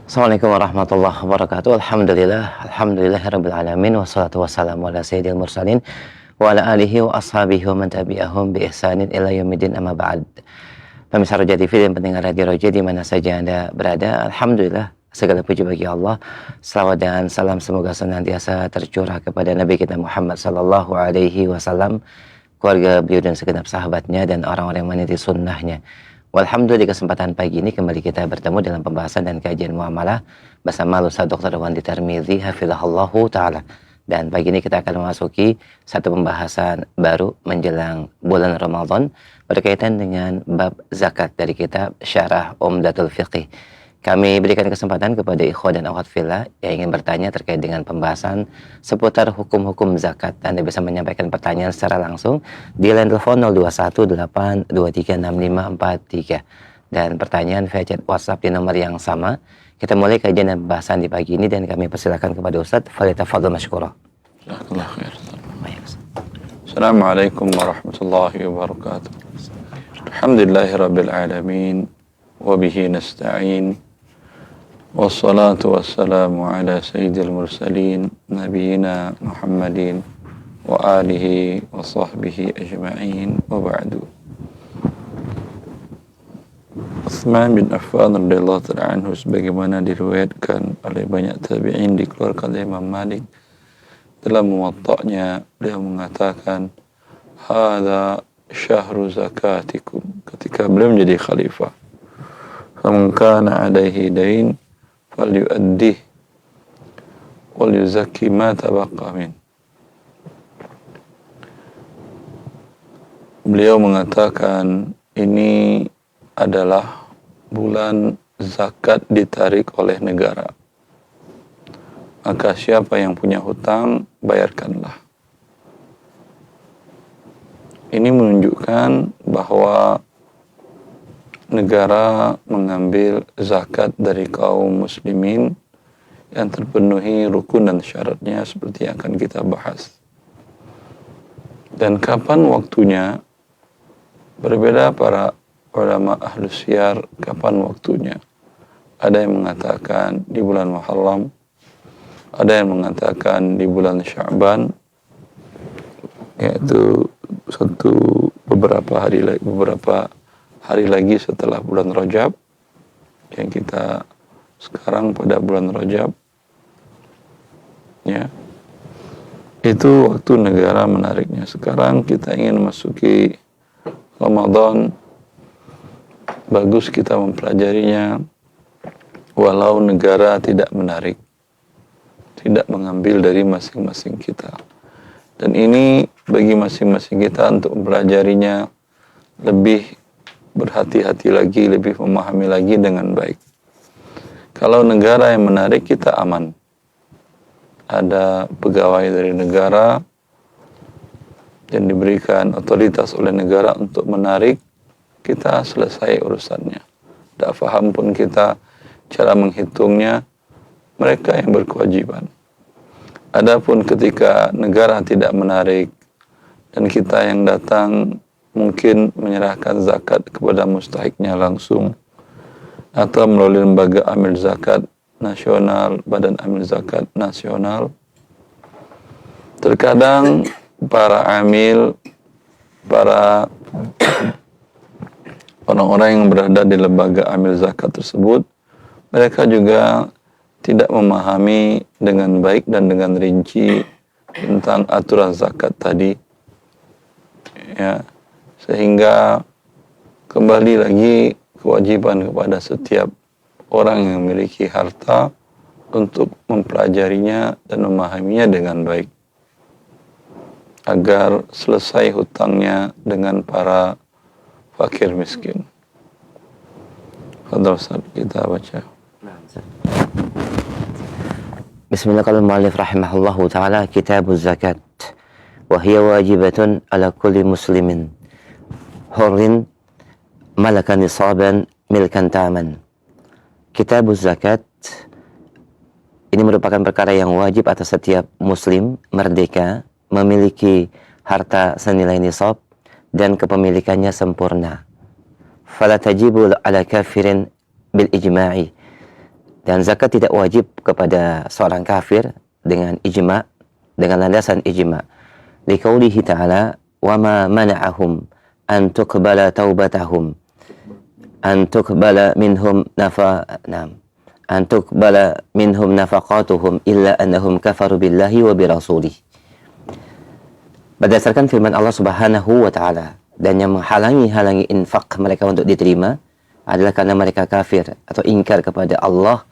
Assalamualaikum warahmatullahi wabarakatuh. Alhamdulillahirabbil alamin wassalatu wassalamu ala sayyidil mursalin wa ala alihi wa ashabihi wa man tabi'ahum bi ihsanin ila yaumiddin amma ba'd. Pemirsa Roja TV dan pendengar Radio Roja di mana saja Anda berada, alhamdulillah segala puji bagi Allah. Selawat dan salam semoga senantiasa tercurah kepada Nabi kita Muhammad sallallahu alaihi wasallam, keluarga beliau dan segenap sahabatnya dan orang-orang yang meniti sunnahnya. Alhamdulillah di kesempatan pagi ini kembali kita bertemu dalam pembahasan dan kajian muamalah bersama Ustaz Dr. Wandi Tarmizi hafizahullahu taala. Dan pagi ini kita akan memasuki satu pembahasan baru menjelang bulan Ramadan berkaitan dengan bab zakat dari kitab Syarah Umdatul Fiqih. Kami berikan kesempatan kepada ikhwah dan akhwat fillah yang ingin bertanya terkait dengan pembahasan seputar hukum-hukum zakat. Anda bisa menyampaikan pertanyaan secara langsung di line telepon 0218236543 dan pertanyaan via chat WhatsApp di nomor yang sama. Kita mulai kajian dan pembahasan di pagi ini dan kami persilakan kepada Ustaz. Falyatafadhal mashkura. Jazakallah khair. Assalamualaikum warahmatullahi wabarakatuh. Alhamdulillahirabbil alamin wa bihi nasta'in. Wassalatu wassalamu ala sayyidil mursalin nabiyina Muhammadin wa alihi wa sahbihi ajma'in wa ba'du. Uthman bin Affan radhiyallahu ta'ala anhu sebagaimana diriwayatkan oleh banyak tabi'in dikeluarkan oleh Imam Malik dalam Muwatta'nya, beliau mengatakan hadza syahru zakatikum ketika beliau menjadi khalifah. Faman kana alaihi dain falyu'addih wal yuzakki ma tabaqa min. Beliau mengatakan ini adalah bulan zakat ditarik oleh negara. Maka siapa yang punya hutang, bayarkanlah. Ini menunjukkan bahwa negara mengambil zakat dari kaum muslimin yang terpenuhi rukun dan syaratnya seperti yang akan kita bahas. Dan kapan waktunya? Berbeda para ulama ahlu siyar kapan waktunya. Ada yang mengatakan di bulan Muharram, ada yang mengatakan di bulan Sya'ban, yaitu beberapa hari lagi setelah bulan Rajab, yang kita sekarang pada bulan Rajab, ya, itu waktu negara menariknya. Sekarang kita ingin memasuki Ramadan, bagus kita mempelajarinya, walau negara tidak menarik, tidak mengambil dari masing-masing kita. Dan ini bagi masing-masing kita untuk mempelajarinya lebih berhati-hati lagi, lebih memahami lagi dengan baik. Kalau negara yang menarik, kita aman. Ada pegawai dari negara yang diberikan otoritas oleh negara untuk menarik, kita selesai urusannya. Tak faham pun kita cara menghitungnya, mereka yang berkewajiban. Adapun ketika negara tidak menarik dan kita yang datang mungkin menyerahkan zakat kepada mustahiknya langsung atau melalui lembaga amil zakat nasional, badan amil zakat nasional. Terkadang para amil, para orang-orang yang berada di lembaga amil zakat tersebut, mereka juga tidak memahami dengan baik dan dengan rinci tentang aturan zakat tadi, ya, sehingga kembali lagi kewajiban kepada setiap orang yang memiliki harta untuk mempelajarinya dan memahaminya dengan baik agar selesai hutangnya dengan para fakir miskin. Fadhal Ustaz, kita baca. Bismillahirrahmanirrahim. Rahimahullahu ta'ala. Kitabuz zakat wa hiya wajibatun ala kulli muslimin hurrin malaka nisaban milkan taman. Kitabuz zakat ini merupakan perkara yang wajib atas setiap muslim merdeka memiliki harta senilai nisab dan kepemilikannya sempurna. Fala tajibu ala kafirin bil ijma'i. Dan zakat tidak wajib kepada seorang kafir dengan ijma', dengan landasan ijma'. Liqaulihi ta'ala, "Wa ma mana'ahum an tuqbala taubatahum an tuqbala minhum nafaqatuhum illa annahum kafaru billahi wa birasulih." Berdasarkan firman Allah Subhanahu wa taala, dan yang menghalangi infak mereka untuk diterima adalah karena mereka kafir atau ingkar kepada Allah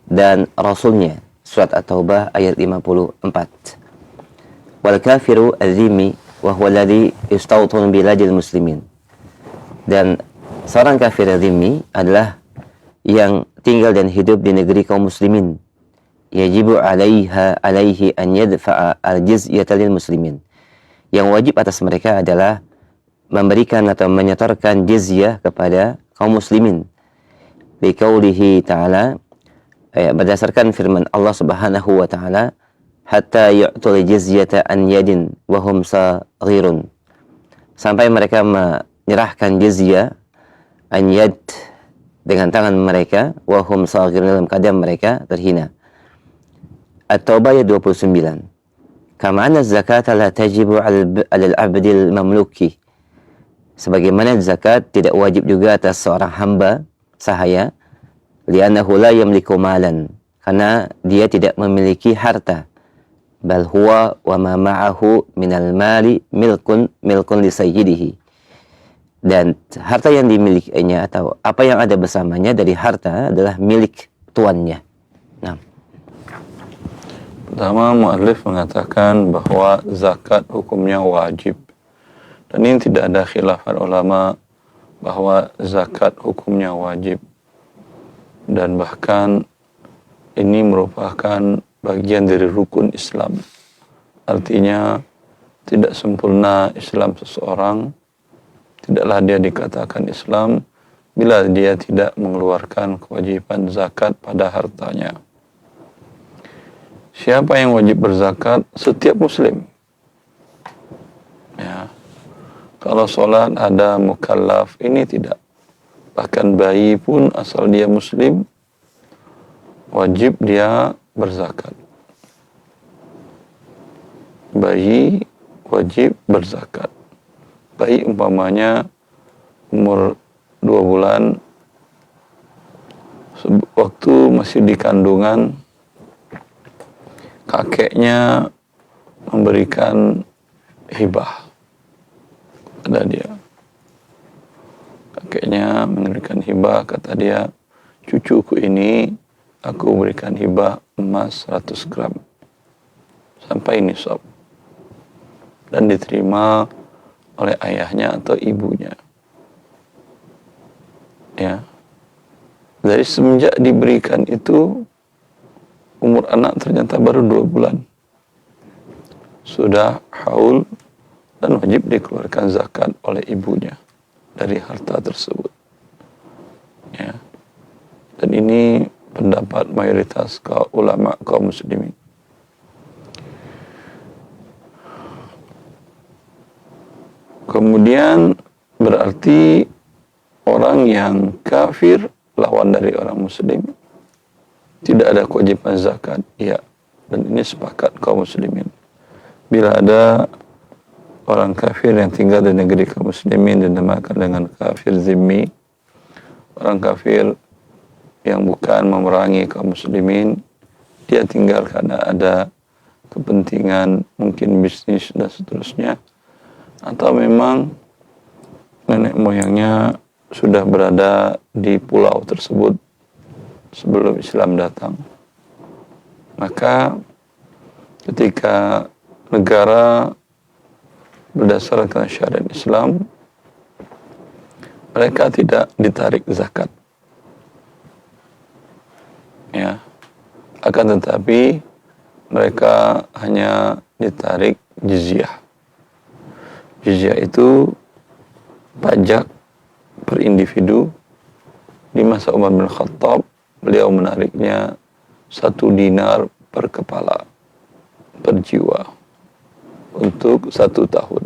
dan Rasulnya. Surat At-Taubah ayat 54. Wal kafiru az-zimmi wa huwa alladhi yustawtanu biladil muslimin. Dan seorang kafir az-zimmi adalah yang tinggal dan hidup di negeri kaum muslimin. Yajibu alaihi an yadfa'a al-jizyata lil muslimin. Yang wajib atas mereka adalah memberikan atau menyetorkan jizyah kepada kaum muslimin. Liqaulihi ta'ala, berdasarkan firman Allah Subhanahu wa taala, hatta yu'tul jizyata an yadin wa hum saghirun. Sampai mereka menyerahkan jizyah an yad, dengan tangan mereka, wa hum saghirun, dalam keadaan mereka terhina. At-Taubah ayat 29. Kama anna zakata la tajibu 'alal 'abdil mamluki. Sebagaimana zakat tidak wajib juga atas seorang hamba sahaya, li'annahu la yamliku malan, karena dia tidak memiliki harta. Bal huwa wa ma ma'ahu minal mali milkun li sayyidihi. Dan harta yang dimilikinya atau apa yang ada bersamanya dari harta adalah milik tuannya. Nah. Pertama, mu'allif mengatakan bahwa zakat hukumnya wajib. Dan ini tidak ada khilafan ulama bahwa zakat hukumnya wajib. Dan bahkan ini merupakan bagian dari rukun Islam. Artinya tidak sempurna Islam seseorang, tidaklah dia dikatakan Islam bila dia tidak mengeluarkan kewajiban zakat pada hartanya. Siapa yang wajib berzakat? Setiap muslim. Ya. Kalau sholat ada mukallaf, ini tidak. Bahkan bayi pun asal dia muslim, wajib dia berzakat. Bayi wajib berzakat. Bayi umpamanya umur 2 bulan, waktu masih di kandungan, kakeknya memberikan hibah pada dia. Kakeknya memberikan hibah, kata dia, cucuku ini aku berikan hibah emas 100 gram sampai nisab, dan diterima oleh ayahnya atau ibunya. Ya. Dari semenjak diberikan itu, umur anak ternyata baru 2 bulan. Sudah haul dan wajib dikeluarkan zakat oleh ibunya dari harta tersebut. Ya. Dan ini pendapat mayoritas ulama kaum muslimin. Kemudian berarti orang yang kafir lawan dari orang muslim tidak ada kewajiban zakat. Ya, dan ini sepakat kaum muslimin. Bila ada orang kafir yang tinggal di negeri kaum muslimin dinamakan dengan kafir zimmi, orang kafir yang bukan memerangi kaum muslimin, dia tinggal karena ada kepentingan, mungkin bisnis dan seterusnya, atau memang nenek moyangnya sudah berada di pulau tersebut sebelum Islam datang. Maka ketika negara berdasarkan syariat Islam, mereka tidak ditarik zakat. Ya. Akan tetapi mereka hanya ditarik jizyah. Jizyah itu pajak per individu. Di masa Umar bin Khattab, beliau menariknya 1 dinar per kepala, per jiwa, untuk 1 tahun.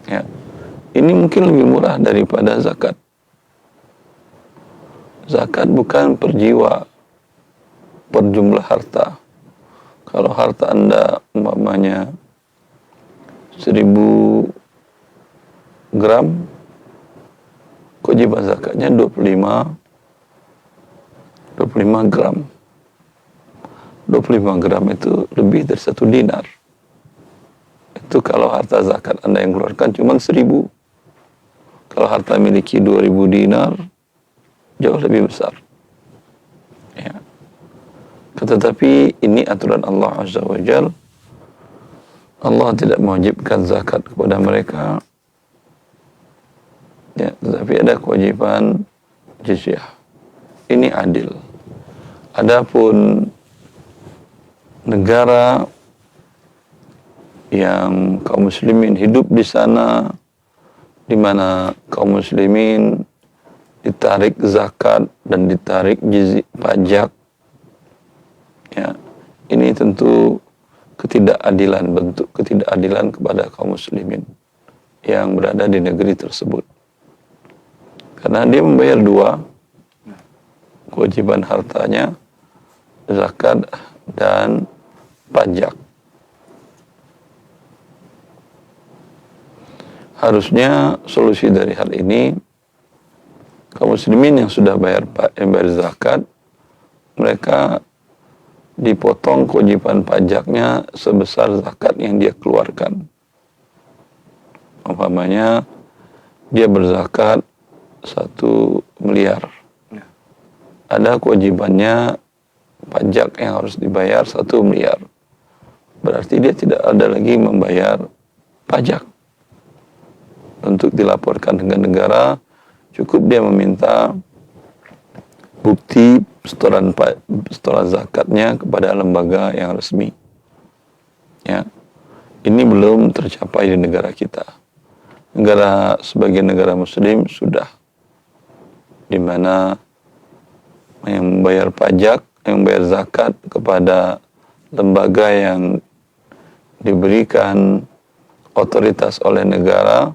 Ya. Ini mungkin lebih murah daripada zakat. Zakat bukan per jiwa, per jumlah harta. Kalau harta Anda umpamanya 1000 gram, kewajiban zakatnya 25 gram. 25 gram itu lebih dari 1 dinar. Itu kalau harta zakat Anda yang keluarkan cuma 1000. Kalau harta miliki 2000 dinar, jauh lebih besar. Ya. Tetapi ini aturan Allah Azza wa Jal. Allah tidak mewajibkan zakat kepada mereka. Ya, tetapi ada kewajiban jizyah. Ini adil. Adapun negara yang kaum muslimin hidup di sana, di mana kaum muslimin ditarik zakat dan ditarik pajak, ya, ini tentu ketidakadilan, bentuk ketidakadilan kepada kaum muslimin yang berada di negeri tersebut. Karena dia membayar dua kewajiban hartanya, zakat dan pajak. Harusnya solusi dari hal ini, kaum muslimin yang sudah bayar zakat, mereka dipotong kewajiban pajaknya sebesar zakat yang dia keluarkan. Umpamanya dia berzakat 1 miliar. Ada kewajibannya pajak yang harus dibayar 1 miliar. Berarti dia tidak ada lagi membayar pajak. Untuk dilaporkan dengan negara, cukup dia meminta bukti setoran zakatnya kepada lembaga yang resmi. Ya, ini belum tercapai di negara kita. Sebagian negara Muslim sudah, di mana yang membayar pajak, yang membayar zakat kepada lembaga yang diberikan otoritas oleh negara,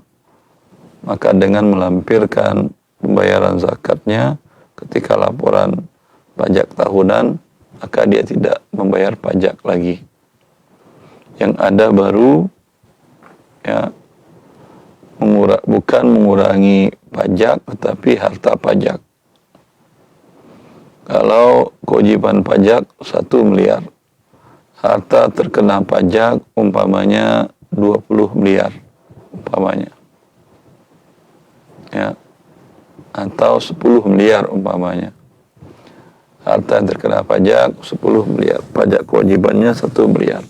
maka dengan melampirkan pembayaran zakatnya ketika laporan pajak tahunan, maka dia tidak membayar pajak lagi. Yang ada baru, ya, bukan mengurangi pajak, tetapi harta pajak. Kalau kewajiban pajak 1 miliar, harta terkena pajak umpamanya 20 miliar, umpamanya. Ya, atau 10 miliar umpamanya. Harta yang terkena pajak 10 miliar, pajak kewajibannya 1 miliar.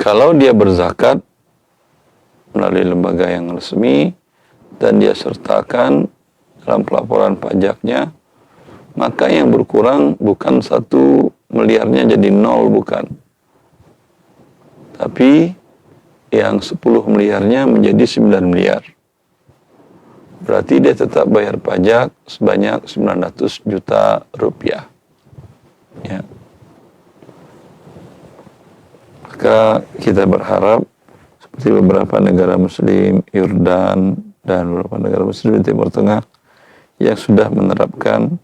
Kalau dia berzakat melalui lembaga yang resmi dan dia sertakan dalam pelaporan pajaknya, maka yang berkurang bukan 1 miliarnya jadi 0, bukan. Tapi yang 10 miliarnya menjadi 9 miliar. Berarti dia tetap bayar pajak sebanyak 900 juta rupiah. Ya. Maka kita berharap seperti beberapa negara muslim, Yordan dan beberapa negara muslim di Timur Tengah yang sudah menerapkan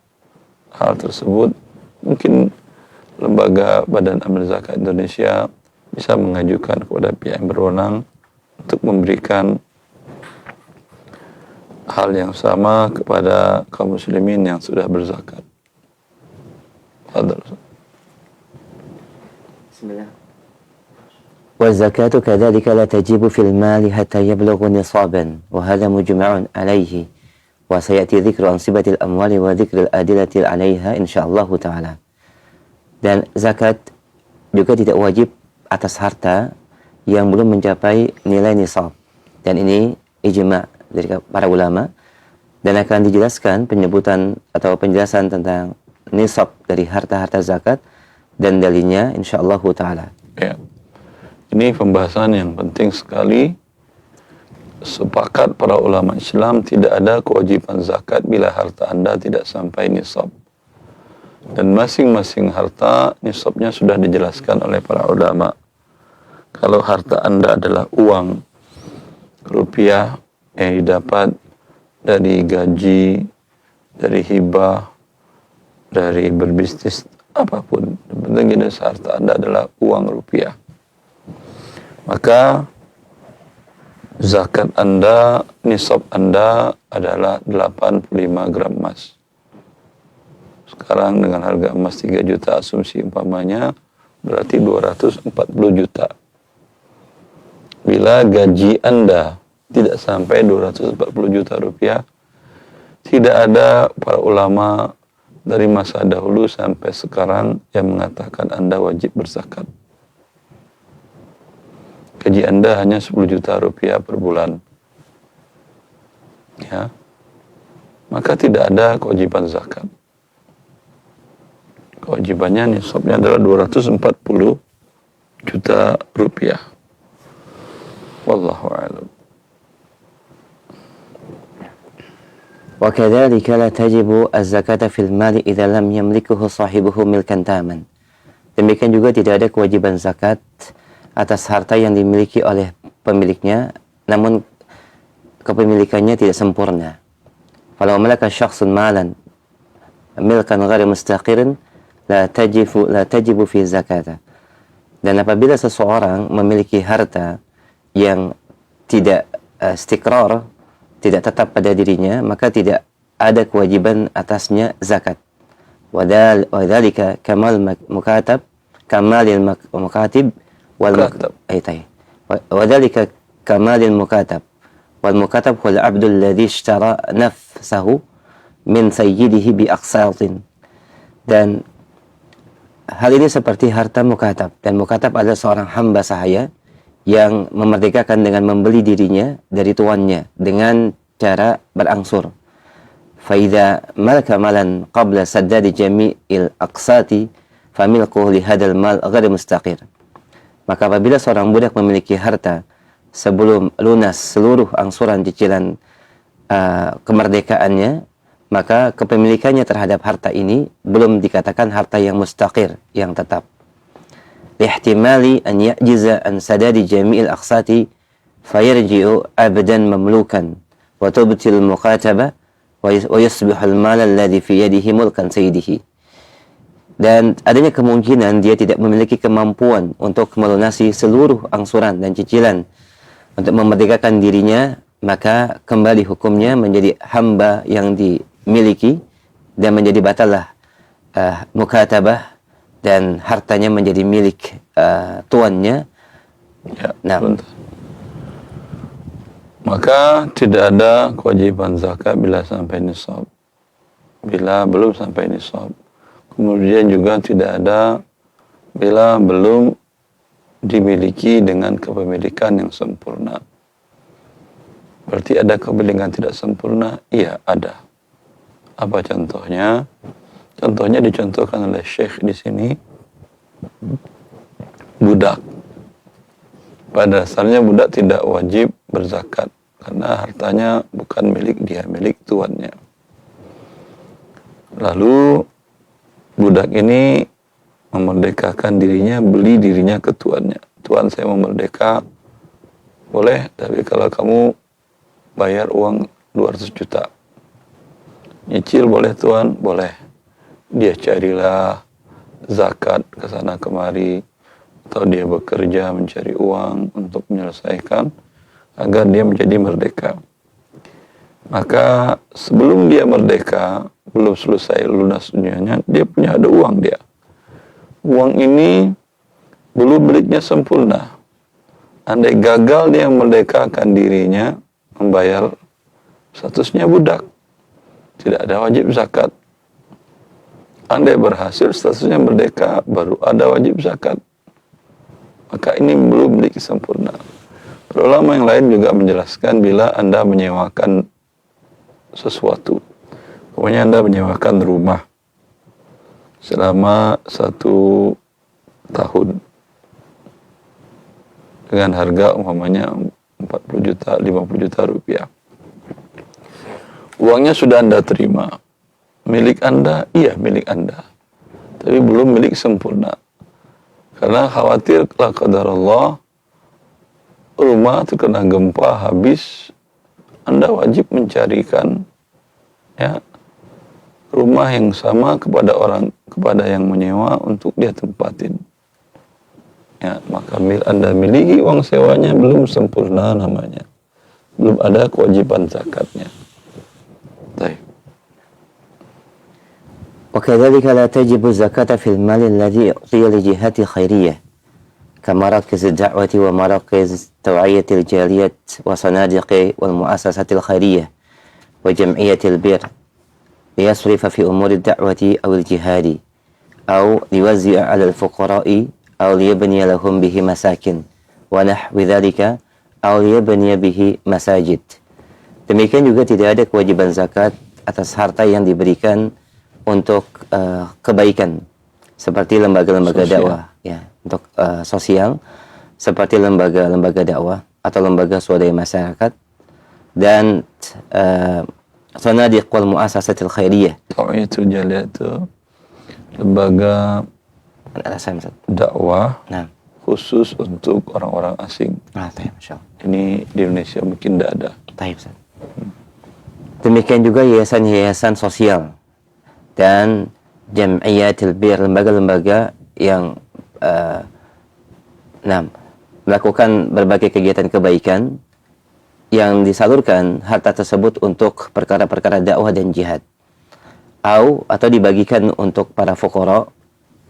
hal tersebut, mungkin lembaga Badan Amil Zakat Indonesia bisa mengajukan kepada pihak yang berwenang untuk memberikan hal yang sama kepada kaum muslimin yang sudah berzakat. Bismillah. والزكاة كذلك لا تجب في المال حتى يبلغ نصابا وهذا مجمع عليه وسيأتي ذكر أنصبة الأموال وذكر الأدلة عليها إن شاء الله تعالى. Dan zakat juga tidak wajib atas harta yang belum mencapai nilai nisab. Dan ini ijma' dari para ulama, dan akan dijelaskan penyebutan atau penjelasan tentang nisab dari harta-harta zakat dan dalilnya insyaallah taala. Ya. Ini pembahasan yang penting sekali. Sepakat para ulama Islam tidak ada kewajiban zakat bila harta Anda tidak sampai nisab. Dan masing-masing harta nisabnya sudah dijelaskan oleh para ulama. Kalau harta Anda adalah uang rupiah yang didapat dari gaji, dari hibah, dari berbisnis apapun. Yang penting jenis harta Anda adalah uang rupiah. Maka zakat Anda, nisab Anda adalah 85 gram emas. Sekarang dengan harga emas 3 juta asumsi umpamanya, berarti 240 juta. Bila gaji Anda tidak sampai 240 juta rupiah, tidak ada para ulama dari masa dahulu sampai sekarang yang mengatakan Anda wajib berzakat. Gaji Anda hanya 10 juta rupiah per bulan. Ya. Maka tidak ada kewajiban zakat. Kewajibannya nisabnya adalah 240 juta rupiah. Wallahu a'lam. وكذلك لا تجب الزكاة في المال إذا لم يملكه صاحبه ملكا تاما. Demikian juga tidak ada kewajiban zakat atas harta yang dimiliki oleh pemiliknya, namun kepemilikannya tidak sempurna. Falau malaka syakhsun malan milkan ghair mustaqirin la tajibu fi zakata. Dan apabila seseorang memiliki harta yang tidak istiqrar, tidak tetap pada dirinya, maka tidak ada kewajiban atasnya zakat. Wadzalika kamalil mukatib wal wadzalika kamalil mukatab wal mukatab huwa al-'abdu alladhi ishtara nafsahu min sayyidihi bi aqsatin. Dan hal ini seperti harta mukatab, dan mukatab adalah seorang hamba sahaya yang memerdekakan dengan membeli dirinya dari tuannya dengan cara berangsur. فَإِذَا مَلَكَ مَالًا قَبْلَ سَدَّادِ جَمِيعِ الْأَقْسَاطِ فَمِلْكُهُ لِهَذَا الْمَالِ غَيْرُ مُسْتَقِرٌ. Maka apabila seorang budak memiliki harta sebelum lunas seluruh angsuran cicilan kemerdekaannya, maka kepemilikannya terhadap harta ini belum dikatakan harta yang mustaqir, yang tetap. Ihtimali an ya'jiza an sadadi jami'il aqsati fayarji'u abdan mamlukan wa tubtil muqataba wa yusbihu al-mal alladhi fi yadihi mulkan sayyidihi. Dan adanya kemungkinan dia tidak memiliki kemampuan untuk melunasi seluruh angsuran dan cicilan untuk memerdekakan dirinya, maka kembali hukumnya menjadi hamba yang dimiliki dan menjadi batalah mukatabah, dan hartanya menjadi milik tuannya. Ya, nah, maka tidak ada kewajiban zakat bila sampai nisab. Bila belum sampai nisab. Kemudian juga tidak ada bila belum dimiliki dengan kepemilikan yang sempurna. Berarti ada kepemilikan tidak sempurna? Iya, ada. Apa contohnya? Contohnya dicontohkan oleh Syekh di sini. Budak. Pada dasarnya budak tidak wajib berzakat karena hartanya bukan milik dia, milik tuannya. Lalu budak ini memerdekakan dirinya, beli dirinya ke tuannya. Tuan, saya mau merdeka, boleh, tapi kalau kamu bayar uang 200 juta. Nyicil boleh tuan? Boleh. Dia carilah zakat ke sana kemari, atau dia bekerja mencari uang untuk menyelesaikan agar dia menjadi merdeka. Maka sebelum dia merdeka, belum selesai lunas dunianya, dia punya ada uang dia. Uang ini belum miliknya sempurna. Andai gagal dia merdekakan dirinya, membayar, statusnya budak. Tidak ada wajib zakat. Andai berhasil statusnya merdeka, baru ada wajib zakat. Maka ini belum milik sempurna. Ulama yang lain juga menjelaskan bila Anda menyewakan sesuatu. Pokoknya Anda menyewakan rumah selama 1 tahun dengan harga umpamanya 40 juta, 50 juta rupiah. Uangnya sudah Anda terima. Milik Anda? Iya, milik Anda. Tapi belum milik sempurna. Karena khawatir la qadarullah rumah terkena gempa habis, Anda wajib mencarikan ya rumah yang sama kepada yang menyewa untuk dia tempatin. Ya, maka Anda miliki uang sewanya belum sempurna namanya. Belum ada kewajiban zakatnya. Baik. وكذلك لا تجب الزكاة في المال الذي أعطي لجهات خيرية كمراكز الدعوة ومراكز توعية الجالية وصناديق والمؤسسات الخيرية وجمعية البر ليصرف في أمور الدعوة أو الجهاد أو ليوزع على الفقراء أو ليبني لهم به مساكن ونحو ذلك أو ليبني به مساجد. Demikian juga tidak ada kewajiban zakat atas harta yang diberikan untuk kebaikan seperti lembaga-lembaga dakwah, ya, untuk sosial seperti lembaga-lembaga dakwah atau lembaga swadaya masyarakat dan sanadiq wal muassasatil khairiyah. Itu jadi itu lembaga dakwah khusus untuk orang-orang asing. Ini di Indonesia mungkin tidak ada. Demikian juga yayasan-yayasan sosial dan jam'iyatul bir, lembaga-lembaga yang melakukan berbagai kegiatan kebaikan yang disalurkan harta tersebut untuk perkara-perkara dakwah dan jihad, atau dibagikan untuk para fuqara,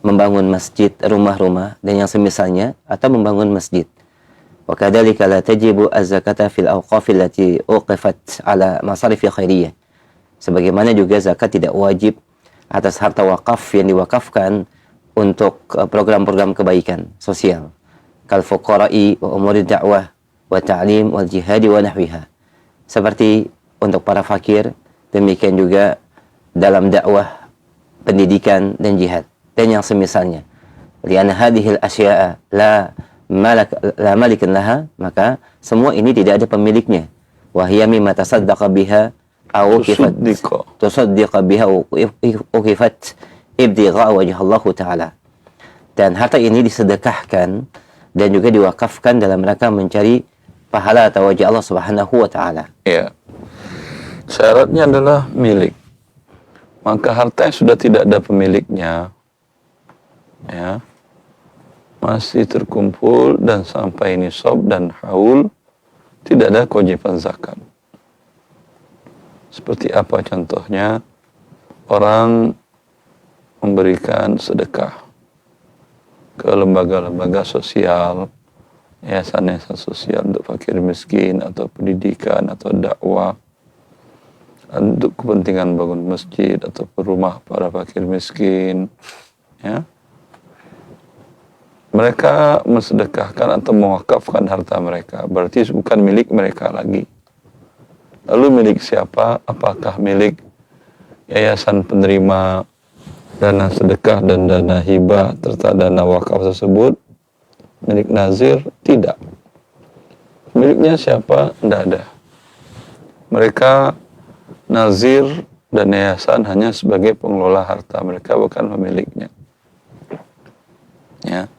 membangun masjid, rumah-rumah dan yang semisalnya, atau membangun masjid. Wa kadzalika la tajibu az-zakata fil awqaf allati uqifat ala masarif khairiyah. Sebagaimana juga zakat tidak wajib atas harta wakaf yang diwakafkan untuk program-program kebaikan sosial. Kal fuqara'i wa umuri da'wah wa ta'lim wal jihad wa nahwiha. Seperti untuk para fakir, demikian juga dalam dakwah, pendidikan dan jihad dan yang semisalnya. Lian hadhil asya'a la malikan laha, maka semua ini tidak ada pemiliknya. Wa hiya mimma tasaddaqa biha aw tusaddiqa biha ukifat ibtigha wajh Allah taala. Dan harta ini disedekahkan dan juga diwakafkan dalam rangka mencari pahala atau wajah Allah Subhanahu wa taala. Ya. Syaratnya adalah milik. Maka harta yang sudah tidak ada pemiliknya, ya, masih terkumpul dan sampai nisab dan haul, tidak ada kewajiban zakat. Seperti apa contohnya? Orang memberikan sedekah ke lembaga-lembaga sosial, yayasan-yayasan sosial untuk fakir miskin atau pendidikan atau dakwah, untuk kepentingan bangun masjid atau rumah para fakir miskin, ya. Mereka mensedekahkan atau mewakafkan harta mereka, berarti bukan milik mereka lagi. Lalu milik siapa? Apakah milik yayasan penerima dana sedekah dan dana hibah serta dana wakaf tersebut? Milik nazir? Tidak. Miliknya siapa? Tidak ada. Mereka nazir dan yayasan hanya sebagai pengelola harta, mereka bukan pemiliknya. Ya.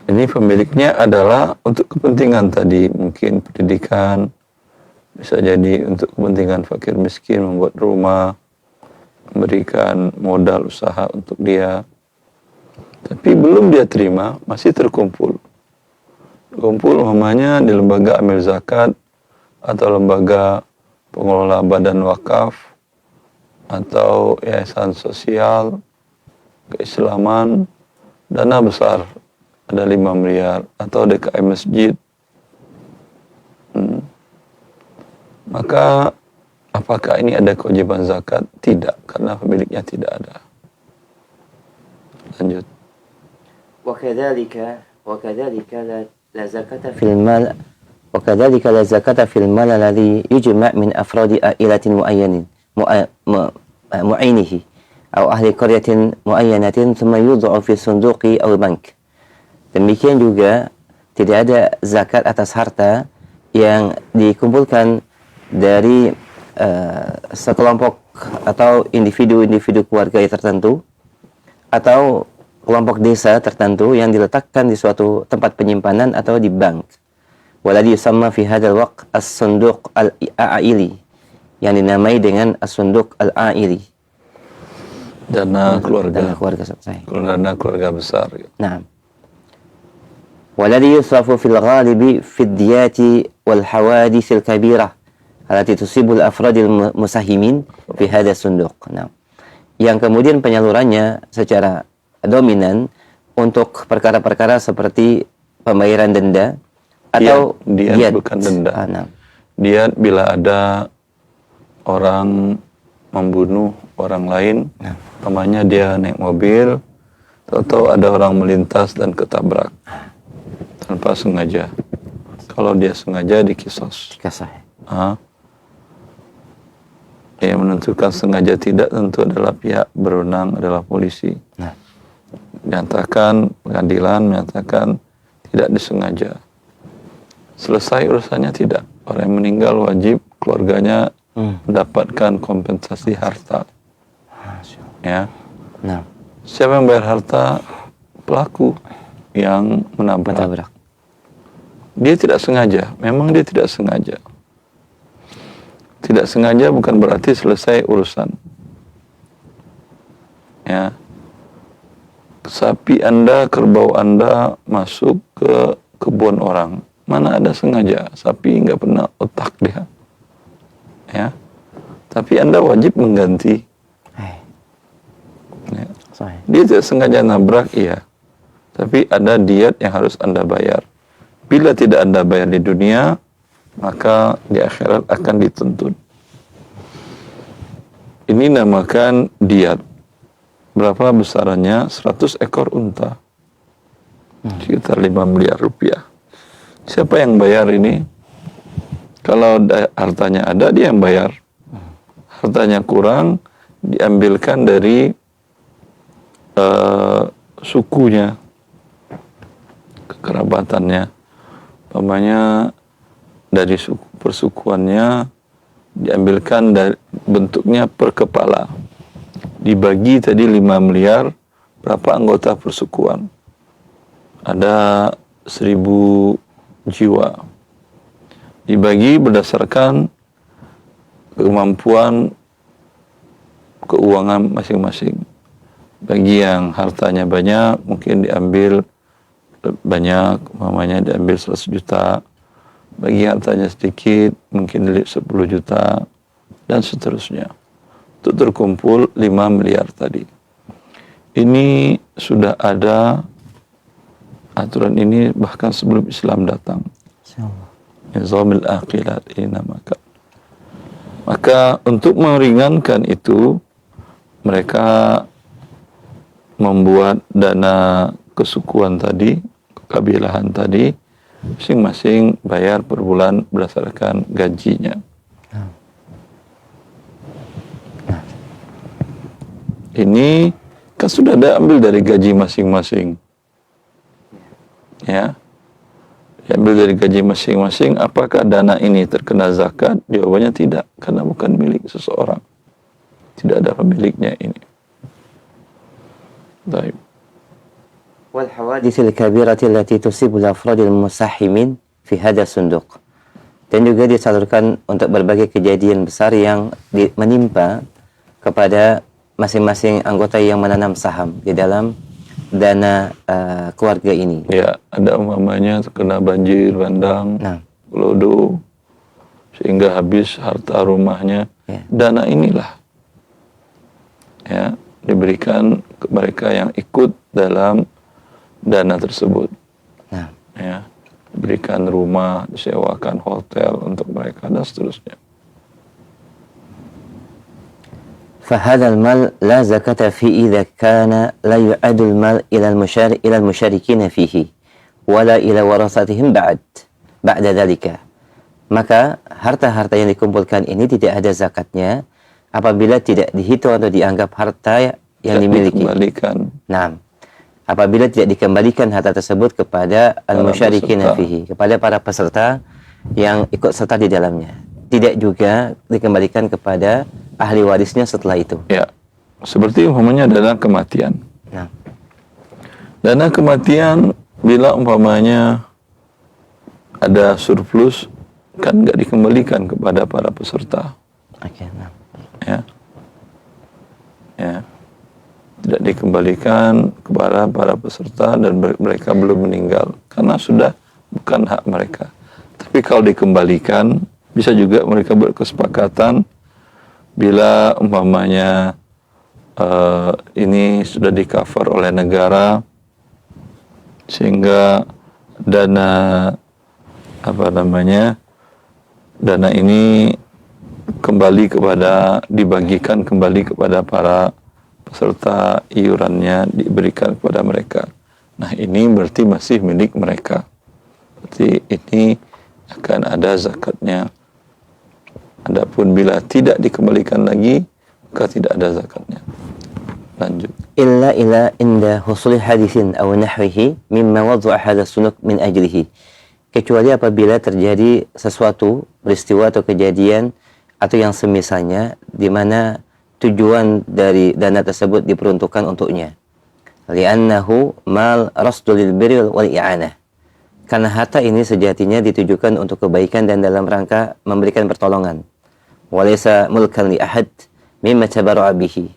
Ini pemiliknya adalah untuk kepentingan tadi, mungkin pendidikan, bisa jadi untuk kepentingan fakir miskin, membuat rumah, memberikan modal usaha untuk dia. Tapi belum dia terima, masih terkumpul. Kumpul umpamanya di lembaga amil zakat atau lembaga pengelola badan wakaf atau yayasan sosial keislaman, dana besar ada 5 miliar atau DKM masjid, maka apakah ini ada kewajiban zakat? Tidak, karena pemiliknya tidak ada. Lanjut. وكذلك لا زكاة في المال وكذلك لا زكاة في المال الذي يجمع من أفراد عائلة معينه أو أهل قرية معينة ثم يوضع في صندوق أو بنك. Demikian juga tidak ada zakat atas harta yang dikumpulkan dari sekelompok atau individu-individu keluarga tertentu atau kelompok desa tertentu yang diletakkan di suatu tempat penyimpanan atau di bank. Waladhi yusamma fi hadzal waqt as-sunduq al-a'ili, yang dinamai dengan as-sunduk al-aili. Dana Dana keluarga. keluarga selesai. Dana keluarga besar. Nah. Walladhi yusrafu fil ghalibi fid diyati wal hawadithil kabirah allati tusibul afradil musahimin fi hadha sunduq. Nah. Yang kemudian penyalurannya secara dominan untuk perkara-perkara seperti pembayaran denda atau diat bukan denda. Nah. Diat bila ada orang membunuh orang lain, namanya dia naik mobil, atau ada orang melintas dan ketabrak tanpa sengaja. Kalau dia sengaja dikisos. Yang menentukan sengaja tidak tentu adalah pihak berwenang, adalah polisi. Nah. Menyatakan pengadilan menyatakan tidak disengaja. Selesai urusannya tidak. Orang yang meninggal wajib keluarganya mendapatkan kompensasi harta. Ya. Nah. Siapa yang bayar harta? Pelaku yang menabrak. Dia tidak sengaja. Memang dia tidak sengaja. Tidak sengaja bukan berarti selesai urusan. Ya. Sapi Anda, kerbau Anda masuk ke kebun orang. Mana ada sengaja? Sapi nggak pernah otak dia. Ya. Tapi Anda wajib mengganti. Ya. Dia tidak sengaja nabrak, iya. Tapi ada diat yang harus Anda bayar. Bila tidak Anda bayar di dunia, maka di akhirat akan dituntut. Ini namakan diat. Berapa besarannya? 100 ekor unta. Sekitar 5 miliar rupiah. Siapa yang bayar ini? Kalau hartanya ada, dia yang bayar. Hartanya kurang, diambilkan dari sukunya, kekerabatannya. Umpamanya dari suku persukuannya diambilkan dari bentuknya per kepala. Dibagi tadi 5 miliar, berapa anggota persukuan? Ada 1000 jiwa. Dibagi berdasarkan kemampuan keuangan masing-masing. Bagi yang hartanya banyak, mungkin diambil banyak, mamanya diambil 100 juta. Bagi yang hartanya sedikit, mungkin 10 juta, dan seterusnya. Itu terkumpul 5 miliar tadi. Ini sudah ada aturan ini bahkan sebelum Islam datang. Nizamil aqilat ini namakan. Maka untuk meringankan itu, mereka membuat dana kesukuan tadi, kekabilahan tadi, masing-masing bayar per bulan berdasarkan gajinya. Ini kan sudah diambil dari gaji masing-masing. Ya. Diambil dari gaji masing-masing, apakah dana ini terkena zakat? Jawabannya tidak, karena bukan milik seseorang. Tidak ada pemiliknya ini. Baik. Wal hawaditsil kabirati allati tusibu al-afradil musahimin fi hadha sunduq. Dan juga disalurkan untuk berbagai kejadian besar yang menimpa kepada masing-masing anggota yang menanam saham di dalam dana keluarga ini. Ya, ada umpamanya terkena banjir bandang, lodo, sehingga habis harta rumahnya. Ya. Dana inilah ya diberikan ke mereka yang ikut dalam dana tersebut. Ya, diberikan rumah, disewakan hotel untuk mereka dan seterusnya. فهذا المال لا زكاة فيه إذا كان لا يعد المال إلى المشاركين فيه ولا إلى ورثتهم بعد ذلك. Maka harta-harta yang dikumpulkan ini tidak ada zakatnya apabila tidak dihitung atau dianggap harta yang dimiliki. Nah, apabila tidak dikembalikan harta tersebut kepada al-musyarikin fihi, kepada para peserta yang ikut serta di dalamnya. Tidak juga dikembalikan kepada ahli warisnya setelah itu. Ya, seperti umpamanya dana kematian. Nah. Dana kematian bila umpamanya ada surplus kan nggak dikembalikan kepada para peserta. Oke, nah. Ya. Ya. Tidak dikembalikan kepada para peserta dan mereka belum meninggal karena sudah bukan hak mereka. Tapi kalau dikembalikan, bisa juga mereka berkesepakatan bila umpamanya ini sudah di-cover oleh negara sehingga dana dana ini dibagikan kembali kepada para peserta, iurannya diberikan kepada mereka. Nah, ini berarti masih milik mereka. Berarti ini akan ada zakatnya. Adapun bila tidak dikembalikan lagi, maka tidak ada zakatnya. Lanjut. Illa inda husuli hadisin aw nahwihi mimma wad'a hadha suluk min ajlihi. Kecuali apabila terjadi sesuatu, peristiwa atau kejadian atau yang semisalnya di mana tujuan dari dana tersebut diperuntukkan untuknya. Li'annahu mal rasdul birri wal i'anah. Karena harta ini sejatinya ditujukan untuk kebaikan dan dalam rangka memberikan pertolongan. Walaysa mulkan li ahad mimma tabarra'a bihi.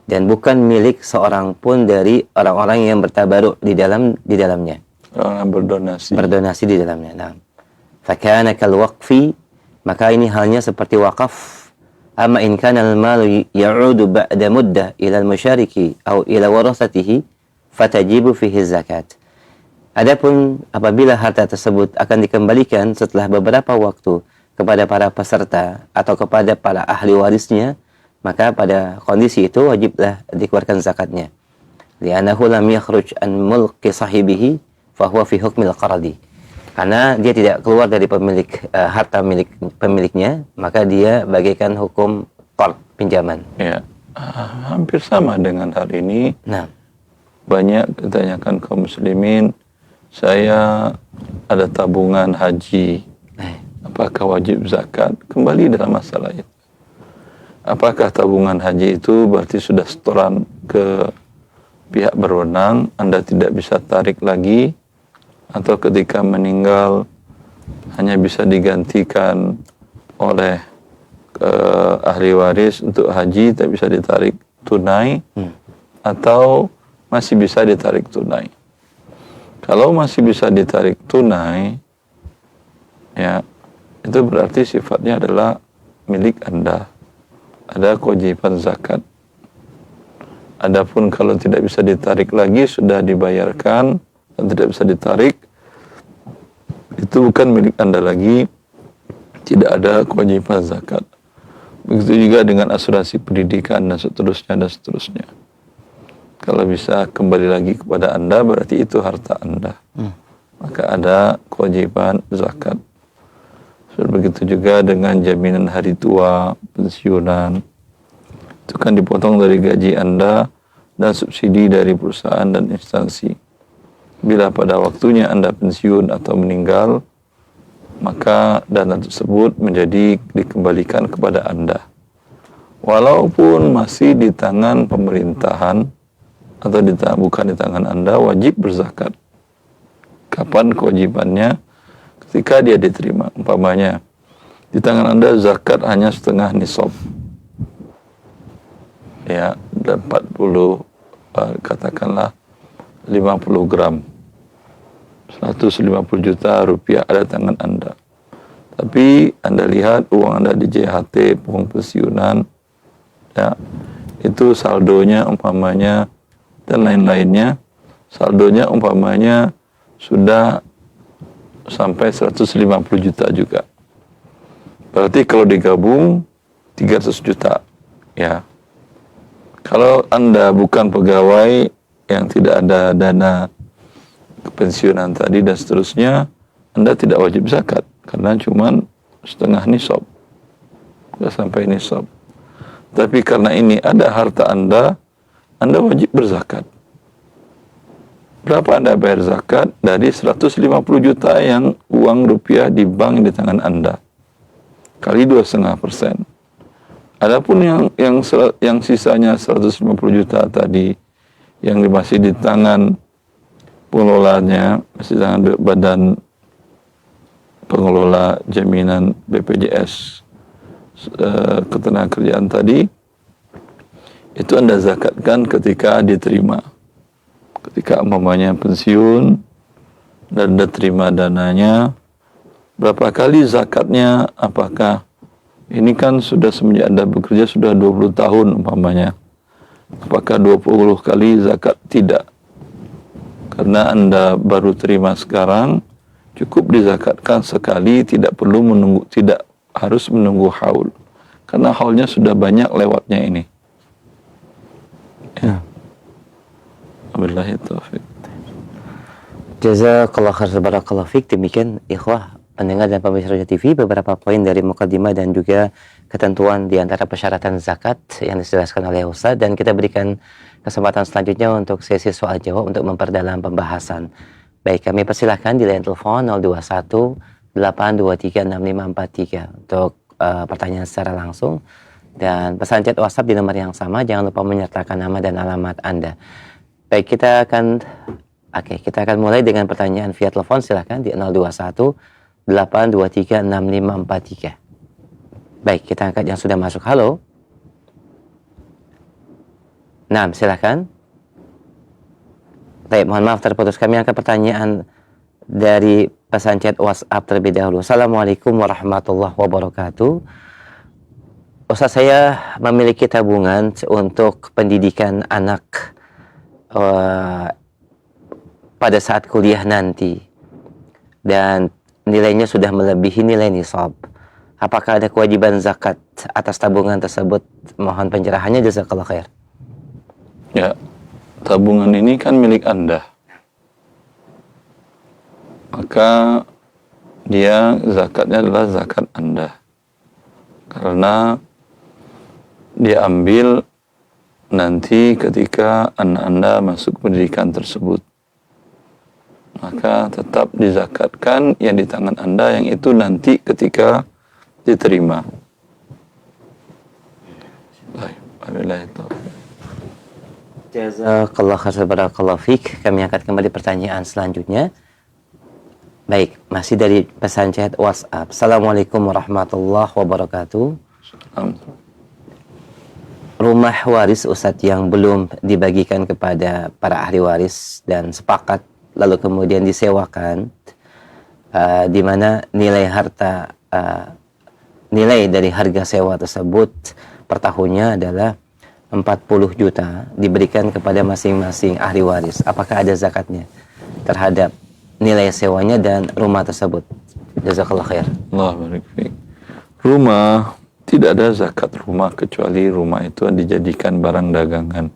Dan bukan milik seorang pun dari orang-orang yang bertabaruk di dalamnya. Orang berdonasi di dalamnya. Nah, fakana kal waqfi, maka ini halnya seperti wakaf. Amma in kana al-malu ya'udu ba'da muddah ila al-mushariki aw ila warasatihi fatajibu fihi zakat. Adapun apabila harta tersebut akan dikembalikan setelah beberapa waktu kepada para peserta atau kepada para ahli warisnya, maka pada kondisi itu wajiblah dikeluarkan zakatnya. Li'annahu lam yakhruj an mulki sahibihi fahuwa fi hukmil qaradi. Karena dia tidak keluar dari pemilik harta milik pemiliknya, maka dia bagaikan hukum qard, pinjaman. Ya, hampir sama dengan hal ini. Nah, banyak ditanyakan kaum muslimin, saya ada tabungan haji, apakah wajib zakat? Kembali dalam masalah itu. Apakah tabungan haji itu berarti sudah setoran ke pihak berwenang, Anda tidak bisa tarik lagi, atau ketika meninggal hanya bisa digantikan oleh ahli waris untuk haji, tak bisa ditarik tunai, atau masih bisa ditarik tunai? Kalau masih bisa ditarik tunai, ya, itu berarti sifatnya adalah milik Anda. Ada kewajiban zakat. Adapun kalau tidak bisa ditarik lagi, sudah dibayarkan dan tidak bisa ditarik, itu bukan milik Anda lagi, tidak ada kewajiban zakat. Begitu juga dengan asuransi pendidikan dan seterusnya. Kalau bisa kembali lagi kepada Anda, berarti itu harta Anda. Maka ada kewajiban zakat. Begitu juga dengan jaminan hari tua, pensiunan. Itu kan dipotong dari gaji Anda dan subsidi dari perusahaan dan instansi. Bila pada waktunya Anda pensiun atau meninggal, maka dana tersebut menjadi dikembalikan kepada Anda. Walaupun masih di tangan pemerintahan atau bukan di tangan Anda, wajib berzakat. Kapan kewajibannya? Ketika dia diterima. Umpamanya di tangan Anda zakat hanya setengah nisab, ya, 40, katakanlah 50 gram, 150 juta rupiah ada tangan Anda. Tapi Anda lihat uang Anda di JHT, uang pensiunan, ya, itu saldonya umpamanya dan lain-lainnya, saldonya umpamanya sudah sampai 150 juta juga. Berarti kalau digabung 300 juta, ya. Kalau Anda bukan pegawai yang tidak ada dana kepensiunan tadi dan seterusnya, Anda tidak wajib zakat karena cuma setengah nisab, nggak sampai nisab. Tapi karena ini ada harta Anda wajib berzakat. Berapa Anda bayar zakat? Dari 150 juta yang uang rupiah di bank di tangan Anda, kali 2,5%. Adapun yang sisanya 150 juta tadi, yang masih di tangan pengelolanya, masih di tangan badan pengelola jaminan BPJS ketenagakerjaan tadi, itu Anda zakatkan ketika diterima. Ketika umpamanya pensiun dan Anda terima dananya, berapa kali zakatnya? Apakah ini kan sudah semenjak Anda bekerja sudah 20 tahun umpamanya. Apakah 20 kali zakat? Tidak. Karena Anda baru terima sekarang, cukup dizakatkan sekali, tidak perlu menunggu, tidak harus menunggu haul. Karena haulnya sudah banyak lewatnya ini. Ya. Wabillahi taufiq. Jazakallah khair, barakallahu fiik. Demikian ikhwah pendengar dan pemirsa Roja TV, beberapa poin dari mukadimah dan juga ketentuan di antara persyaratan zakat yang dijelaskan oleh Ustaz, dan kita berikan kesempatan selanjutnya untuk sesi soal jawab untuk memperdalam pembahasan. Baik, kami persilahkan di line telepon 021 823 6543 untuk pertanyaan secara langsung, dan pesan chat WhatsApp di nomor yang sama. Jangan lupa menyertakan nama dan alamat Anda. Baik, kita akan mulai dengan pertanyaan via telepon. Silakan di 021 823 6543. Baik, kita angkat yang sudah masuk. Halo. Nah, silakan. Baik, mohon maaf terputus. Kami angkat pertanyaan dari pesan chat WhatsApp terlebih dahulu. Assalamualaikum warahmatullahi wabarakatuh. Ustaz, saya memiliki tabungan untuk pendidikan anak pada saat kuliah nanti, dan nilainya sudah melebihi nilai nisab. Apakah ada kewajiban zakat atas tabungan tersebut? Mohon pencerahannya, jazakallah khair. Ya, tabungan ini kan milik Anda. Maka dia zakatnya adalah zakat Anda. Karena dia ambil nanti ketika anak Anda masuk pendidikan tersebut. Maka tetap dizakatkan yang di tangan Anda, yang itu nanti ketika diterima. Baik, wabillahi taufiq. Jazakallah khair, barakallahu fiik. Kami angkat kembali pertanyaan selanjutnya. Baik, masih dari pesan chat WhatsApp. Assalamualaikum warahmatullahi wabarakatuh. Rumah waris Ustadz yang belum dibagikan kepada para ahli waris dan sepakat lalu kemudian disewakan, di mana nilai dari harga sewa tersebut per tahunnya adalah 40 juta diberikan kepada masing-masing ahli waris. Apakah ada zakatnya terhadap nilai sewanya dan rumah tersebut? Jazakallah khair. Allah barik fiik. Rumah, tidak ada zakat rumah kecuali rumah itu dijadikan barang dagangan.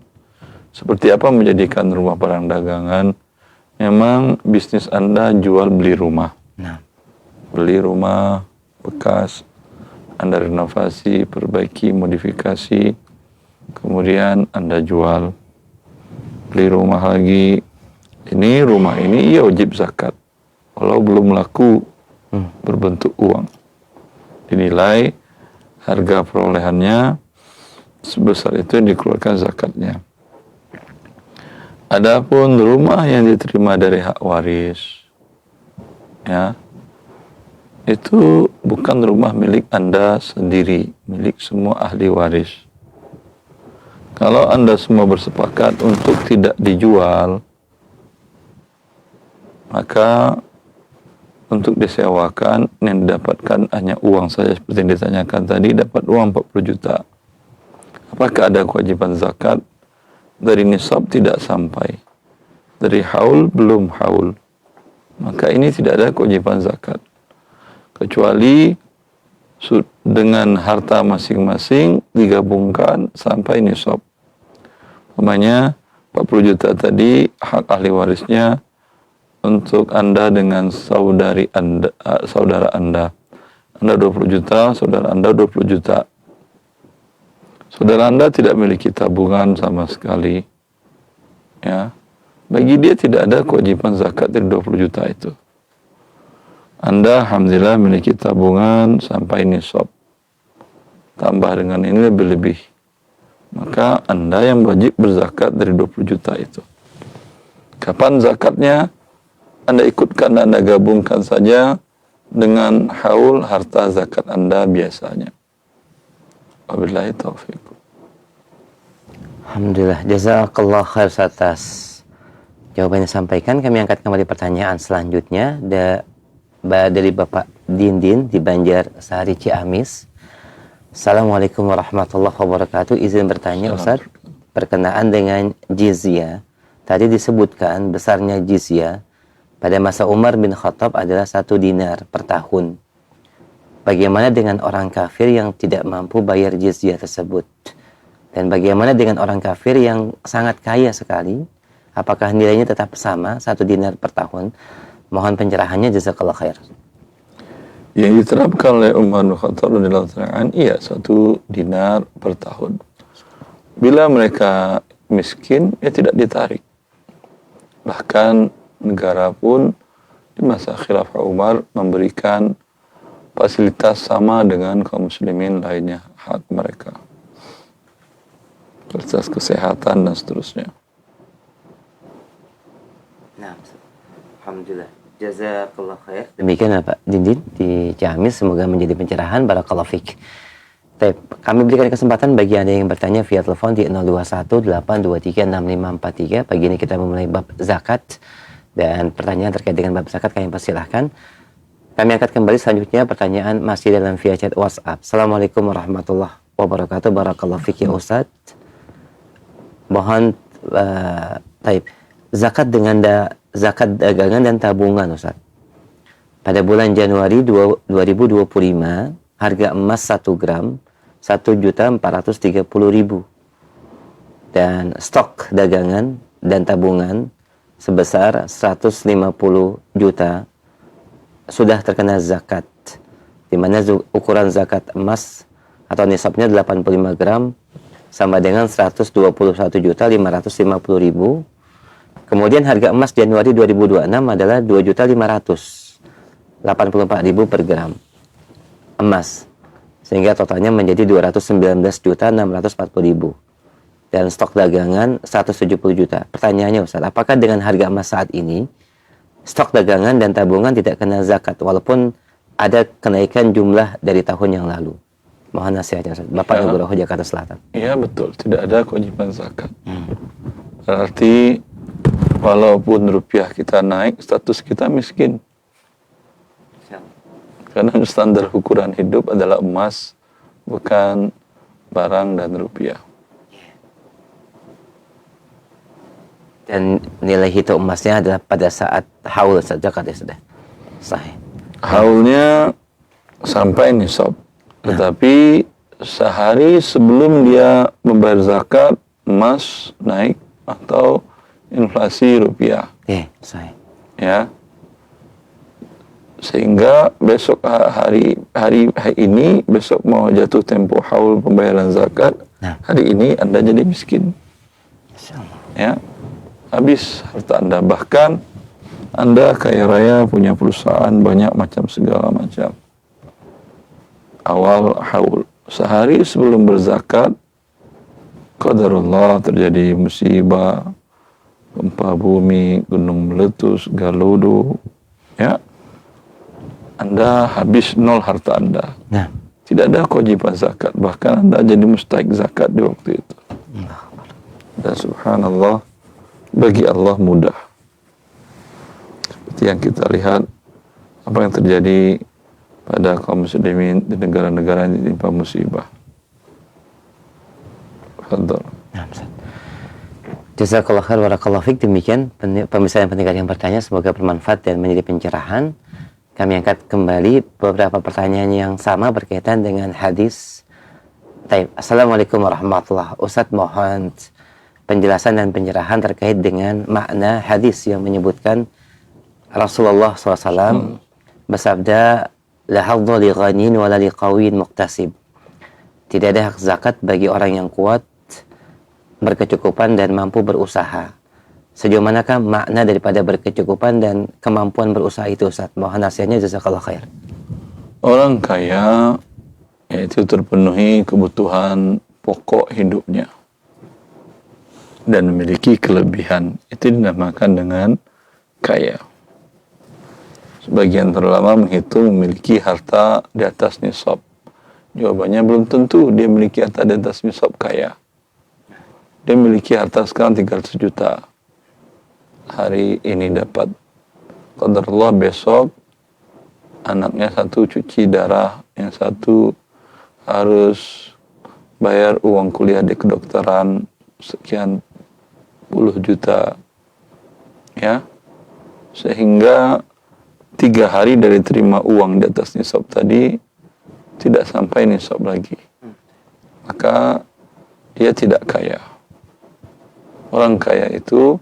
Seperti apa menjadikan rumah barang dagangan? Memang bisnis Anda jual beli rumah. Nah. Beli rumah bekas, Anda renovasi, perbaiki, modifikasi, kemudian Anda jual. Beli rumah lagi. Ini rumah ini ia wajib zakat. Walau belum laku berbentuk uang. Dinilai harga perolehannya sebesar itu yang dikeluarkan zakatnya. Adapun rumah yang diterima dari hak waris, ya, itu bukan rumah milik Anda sendiri, milik semua ahli waris. Kalau Anda semua bersepakat untuk tidak dijual, maka untuk disewakan yang didapatkan hanya uang saja, seperti yang ditanyakan tadi, dapat uang 40 juta. Apakah ada kewajiban zakat? Dari nisab tidak sampai, dari haul belum haul, maka ini tidak ada kewajiban zakat, kecuali dengan harta masing-masing digabungkan sampai nisab. Umpamanya 40 juta tadi hak ahli warisnya untuk Anda dengan saudara Anda 20 juta, saudara Anda 20 juta. Saudara Anda tidak memiliki tabungan sama sekali, ya, bagi dia tidak ada kewajiban zakat dari 20 juta itu. Anda alhamdulillah memiliki tabungan sampai nisab, tambah dengan ini lebih-lebih, maka Anda yang wajib berzakat dari 20 juta itu. Kapan zakatnya? Anda ikutkan, Anda gabungkan saja dengan haul harta zakat Anda biasanya. Wabillahi taufiq. Alhamdulillah, jazakallah khair atas jawaban yang disampaikan. Kami angkat kembali pertanyaan selanjutnya dari Bapak Dindin di Banjarsari Ciamis. Assalamualaikum warahmatullahi wabarakatuh. Izin bertanya Ustaz, berkenaan dengan jizyah. Tadi disebutkan besarnya jizyah pada masa Umar bin Khattab adalah 1 dinar per tahun. Bagaimana dengan orang kafir yang tidak mampu bayar jizyah tersebut? Dan bagaimana dengan orang kafir yang sangat kaya sekali? Apakah nilainya tetap sama 1 dinar per tahun? Mohon pencerahannya, jazakallah khair. Yang diterapkan oleh Umar bin Khattab radhiyallahu anhu, iya 1 dinar per tahun. Bila mereka miskin, ya tidak ditarik. Bahkan negara pun di masa khilafah Umar memberikan fasilitas sama dengan kaum muslimin lainnya, hak mereka. Fasilitas kesehatan dan seterusnya. Nah, alhamdulillah. Jazakallah khair. Demikian Pak Dindin di Ciamis, semoga menjadi pencerahan. Barakallahu fiik. Baik, kami berikan kesempatan bagi Anda yang bertanya via telepon di 0218236543. Pagi ini kita memulai bab zakat, dan pertanyaan terkait dengan bab zakat kami persilahkan. Kami angkat kembali selanjutnya pertanyaan masih dalam via chat WhatsApp. Assalamualaikum warahmatullahi wabarakatuh. Barakallahu fiik ya Ustaz. Mohon zakat zakat dagangan dan tabungan Ustaz. Pada bulan Januari 2025, harga emas 1 gram 1.430.000, dan stok dagangan dan tabungan sebesar 150 juta sudah terkena zakat, di mana ukuran zakat emas atau nisabnya 85 gram sama dengan 121.550.000. Kemudian harga emas Januari 2026 adalah 2.584.000 per gram emas, sehingga totalnya menjadi 219.640.000, dan stok dagangan 170 juta. Pertanyaannya Ustaz, apakah dengan harga emas saat ini stok dagangan dan tabungan tidak kena zakat walaupun ada kenaikan jumlah dari tahun yang lalu? Mohon nasihatnya Ustaz. Bapak Nugroho, Jakarta Selatan. Iya betul, tidak ada kewajiban zakat. Berarti walaupun rupiah kita naik, status kita miskin. Karena standar ukuran hidup adalah emas, bukan barang dan rupiah. Dan nilai hitung emasnya adalah pada saat haul zakat ya sudah sahih. Haulnya sampai nisab, tetapi sehari sebelum dia membayar zakat, emas naik atau inflasi rupiah. Sahih. Ya. Sehingga besok hari ini, besok mau jatuh tempo haul pembayaran zakat, hari ini Anda jadi miskin. Ya. Habis harta Anda, bahkan Anda kaya raya, punya perusahaan banyak macam, segala macam. Awal haul, sehari sebelum berzakat, qadarullah terjadi musibah, gempa bumi, gunung meletus, galodo, ya, Anda habis nol harta Anda. Tidak ada kewajiban zakat, bahkan Anda jadi mustahik zakat di waktu itu. Dan subhanallah, bagi Allah mudah. Seperti yang kita lihat apa yang terjadi pada kaum muslimin di negara-negara yang ditimpa musibah. Fadhal. Jazakallah khair, barakallahu fiik. Demikian pemirsa yang pendengar yang bertanya, semoga bermanfaat dan menjadi pencerahan. Kami angkat kembali beberapa pertanyaan yang sama berkaitan dengan hadis. Assalamualaikum warahmatullahi wabarakatuh. Ustaz, mohon penjelasan dan pencerahan terkait dengan makna hadis yang menyebutkan Rasulullah SAW bersabda, la hadza li ghanin wa la li qawin muktasib. Tidak ada hak zakat bagi orang yang kuat, berkecukupan dan mampu berusaha. Sejauh manakah makna daripada berkecukupan dan kemampuan berusaha itu Ustaz? Mohon nasihatnya, jazakallah khair. Orang kaya yaitu terpenuhi kebutuhan pokok hidupnya dan memiliki kelebihan, itu dinamakan dengan kaya. Sebagian ulama menghitung memiliki harta di atas nisab, Jawabannya belum tentu dia memiliki harta di atas nisab kaya. Dia memiliki harta sekarang 300 juta. Hari ini dapat qadarullah, besok anaknya satu cuci darah, yang satu harus bayar uang kuliah di kedokteran sekian puluh juta, ya, sehingga 3 hari dari terima uang di atas nisab tadi tidak sampai nisab lagi, maka dia tidak kaya. Orang kaya itu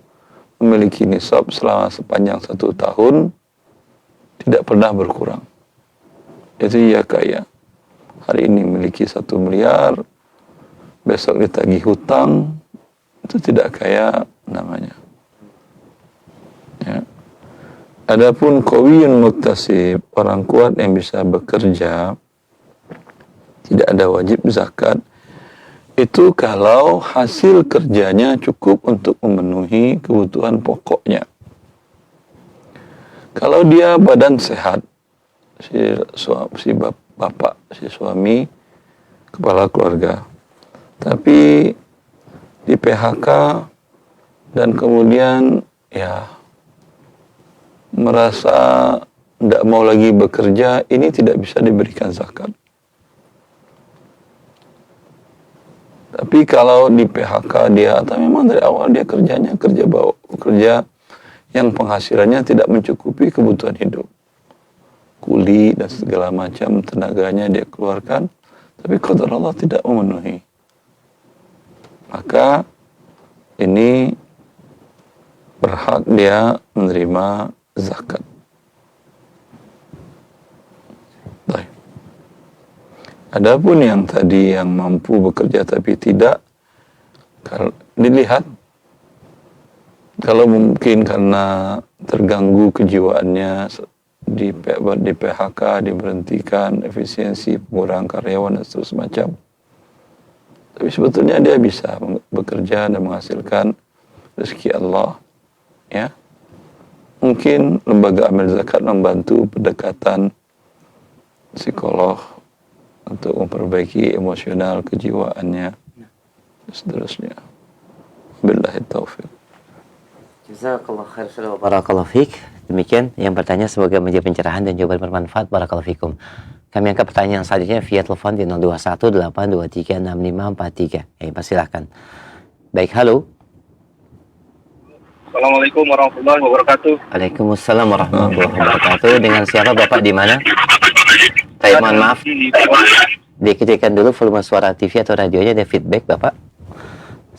memiliki nisab selama sepanjang 1 tahun, tidak pernah berkurang. Itu ia kaya. Hari ini memiliki 1 miliar, besok ditagih hutang, itu tidak kaya namanya. Ya. Adapun qawiyun muktasib, orang kuat yang bisa bekerja, tidak ada wajib zakat, itu kalau hasil kerjanya cukup untuk memenuhi kebutuhan pokoknya. Kalau dia badan sehat, si bapak, si suami, kepala keluarga, tapi di PHK dan kemudian ya merasa tidak mau lagi bekerja, ini tidak bisa diberikan zakat. Tapi kalau di PHK dia, atau memang dari awal dia kerjanya kerja yang penghasilannya tidak mencukupi kebutuhan hidup, kuli dan segala macam tenaganya dia keluarkan, tapi qadar Allah tidak memenuhi, maka ini berhak dia menerima zakat. Baik. Adapun yang tadi yang mampu bekerja tapi tidak, dilihat kalau mungkin karena terganggu kejiwaannya di PHK, diberhentikan, efisiensi, pengurangan karyawan dan semacam. Tapi sebetulnya dia bisa bekerja dan menghasilkan rezeki Allah, ya. Mungkin lembaga amil zakat membantu pendekatan psikolog untuk memperbaiki emosional kejiwaannya dan seterusnya. Billahi taufiq. Jazakallah khair wa barakallahu fiik. Demikian yang bertanya, semoga menjadi pencerahan dan jawaban bermanfaat. Barakallahu fikum. Kami angkat pertanyaan selanjutnya via telepon di 0218236543. Persilahkan. Baik, halo. Assalamualaikum warahmatullahi wabarakatuh. Waalaikumsalam warahmatullahi wabarakatuh. Dengan siapa Bapak, di mana? Saya mohon maaf, dikecilkan dulu volume suara TV atau radionya, ada feedback Bapak,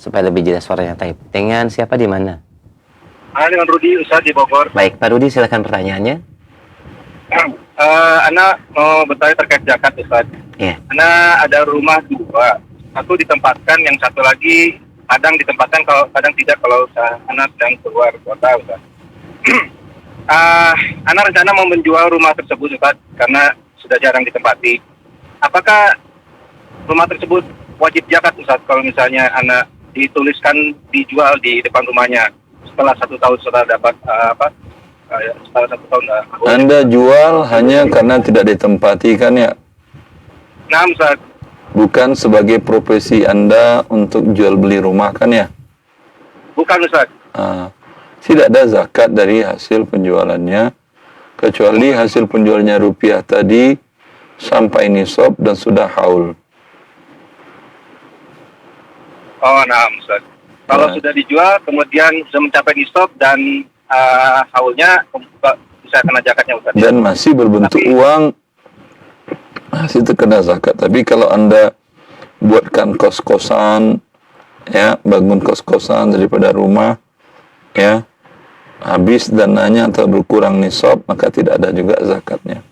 supaya lebih jelas suaranya. Taib. Dengan siapa, di mana? Dengan Rudi, Ustaz, di Bogor. Baik, Pak Rudi, silakan pertanyaannya. Ana mau bertanya terkait zakat, Ustaz. Iya. Ana ada rumah 2. Satu ditempatkan, yang satu lagi kadang ditempatkan, kalau kadang tidak kalau Ana sedang keluar kota, Ustaz. Ana rencana mau menjual rumah tersebut, Ustaz, karena sudah jarang ditempati. Apakah rumah tersebut wajib zakat, Ustaz, kalau misalnya Ana dituliskan dijual di depan rumahnya setelah 1 tahun setelah dapat setelah 1 tahun. Anda jual hanya karena tidak ditempati kan ya? Nah, Ustaz. Bukan sebagai profesi Anda untuk jual beli rumah kan ya? Bukan, Ustaz. Tidak ada zakat dari hasil penjualannya, kecuali hasil penjualnya rupiah tadi sampai nisab dan sudah haul. Oh, nah, Ustaz. Kalau sudah dijual, kemudian sudah mencapai nisab dan haulnya, bisa kena zakatnya, Ustaz. Dan masih berbentuk uang, masih terkena zakat. Tapi kalau Anda buatkan kos-kosan, ya, bangun kos-kosan daripada rumah, ya, habis dananya atau berkurang nisab, maka tidak ada juga zakatnya.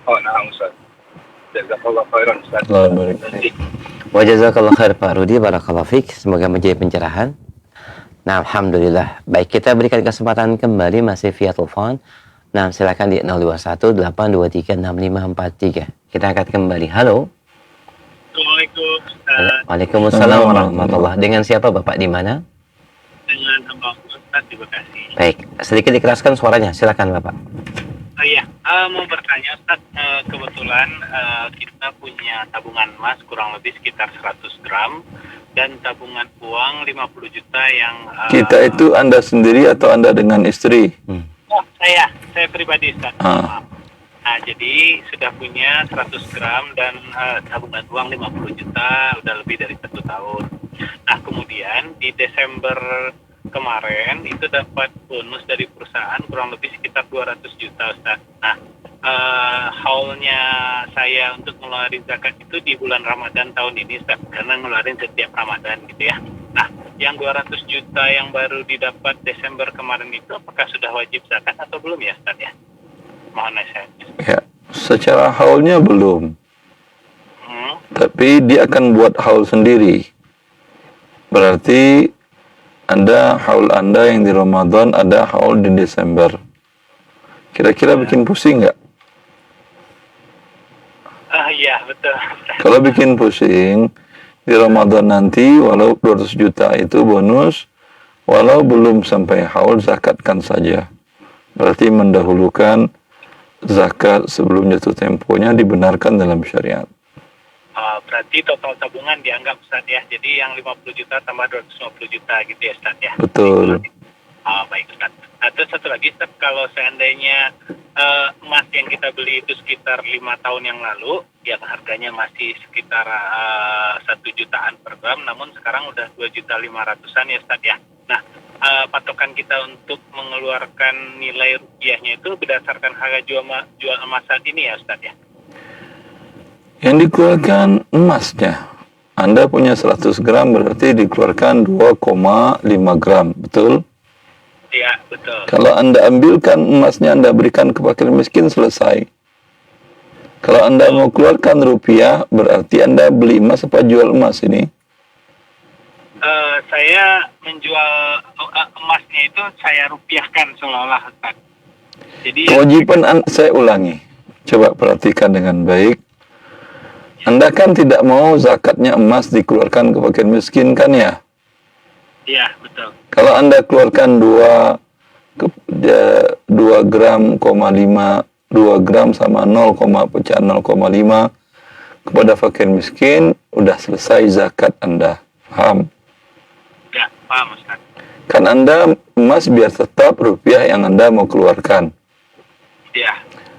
Oh, nah, Ustaz. Jazakallah khairan, Ustaz. Wa jazakallah khair Pak Rudi, barakallahu fiik. Semoga menjadi pencerahan. Nah, alhamdulillah. Baik, kita berikan kesempatan kembali masih via telepon. Nah, silakan di 0218236543. Kita angkat kembali. Halo. Assalamualaikum, Ustaz. Waalaikumsalam warahmatullahi. Dengan siapa Bapak, di mana? Dengan hamba Ustaz di Bekasi. Baik, sedikit dikeraskan suaranya. Silakan Bapak. Oh iya, mau bertanya Ustaz, kebetulan kita punya tabungan emas kurang lebih sekitar 100 gram dan tabungan uang 50 juta yang Kita itu Anda sendiri atau Anda dengan istri? oh, saya pribadi Ustaz. Ah. Nah, jadi sudah punya 100 gram dan tabungan uang 50 juta udah lebih dari 1 tahun. Nah, kemudian di Desember kemarin itu dapat bonus dari perusahaan kurang lebih sekitar 200 juta Ustaz. Nah, haulnya saya untuk ngeluarin zakat itu di bulan Ramadan tahun ini Ustaz, karena ngeluarin setiap Ramadan gitu ya. Nah, yang 200 juta yang baru didapat Desember kemarin itu apakah sudah wajib zakat atau belum ya Ustaz ya? Mohon nasihatnya. Ya, secara haulnya belum. Tapi dia akan buat haul sendiri. Berarti haul Anda yang di Ramadan, ada haul di Desember. Kira-kira bikin pusing nggak? Iya, betul. Kalau bikin pusing, di Ramadan nanti, walau 200 juta itu bonus, walau belum sampai haul, zakatkan saja. Berarti mendahulukan zakat sebelum jatuh temponya dibenarkan dalam syariat. Berarti total tabungan dianggap Ustaz ya. Jadi yang 50 juta tambah 250 juta gitu ya Ustaz ya. Betul. Baik Ustaz. Nah, terus satu lagi Ustaz, kalau seandainya emas yang kita beli itu sekitar 5 tahun yang lalu, yang harganya masih sekitar 1 jutaan per gram, namun sekarang udah 2.500.000-an ya Ustaz ya. Nah, patokan kita untuk mengeluarkan nilai rupiahnya itu berdasarkan harga jual emas saat ini ya Ustaz ya. Yang dikeluarkan emasnya. Anda punya 100 gram berarti dikeluarkan 2,5 gram, betul? Iya, betul. Kalau Anda ambilkan emasnya, Anda berikan ke fakir miskin, selesai. Kalau Anda mau keluarkan rupiah, berarti Anda beli emas apa jual emas ini? Saya menjual emasnya itu saya rupiahkan seolah-olah Ustaz. Jadi Kewajiban saya ulangi. Coba perhatikan dengan baik. Anda kan tidak mau zakatnya emas dikeluarkan ke fakir miskin kan ya? iya, betul. Kalau Anda keluarkan 2 gram, 2 gram sama 0,5 kepada fakir miskin, udah selesai zakat Anda. Paham? Ya, paham Ustaz. Kan Anda emas biar tetap rupiah yang Anda mau keluarkan. Iya.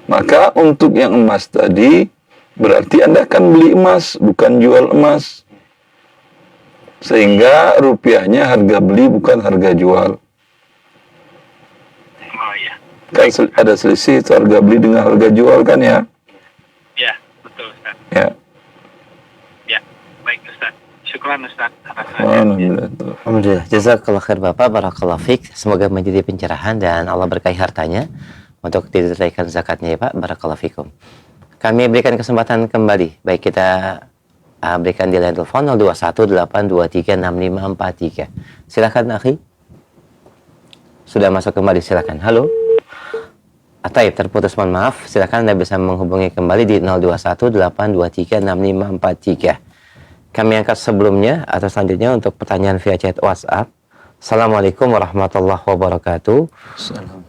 Maka untuk yang emas tadi, berarti Anda akan beli emas, bukan jual emas. Sehingga rupiahnya harga beli bukan harga jual. Oh iya. Kan ada selisih itu harga beli dengan harga jual kan ya? Ya, betul Ustaz. Ya. Ya, baik Ustaz. Syukran Ustaz. Alhamdulillah. Alhamdulillah. Jazakallah khair Bapak, barakallahu fiik. Semoga menjadi pencerahan dan Allah berkahi hartanya untuk ditunaikan zakatnya ya Pak. Barakallahu fikum. Kami berikan kesempatan kembali. Baik, kita berikan di line telepon 0218236543. Silakan akhi. Sudah masuk kembali, silakan. Halo. Taib, terputus, mohon maaf. Silakan Anda bisa menghubungi kembali di 0218236543. Kami angkat sebelumnya atau selanjutnya untuk pertanyaan via chat WhatsApp. Assalamualaikum warahmatullahi wabarakatuh. Salam.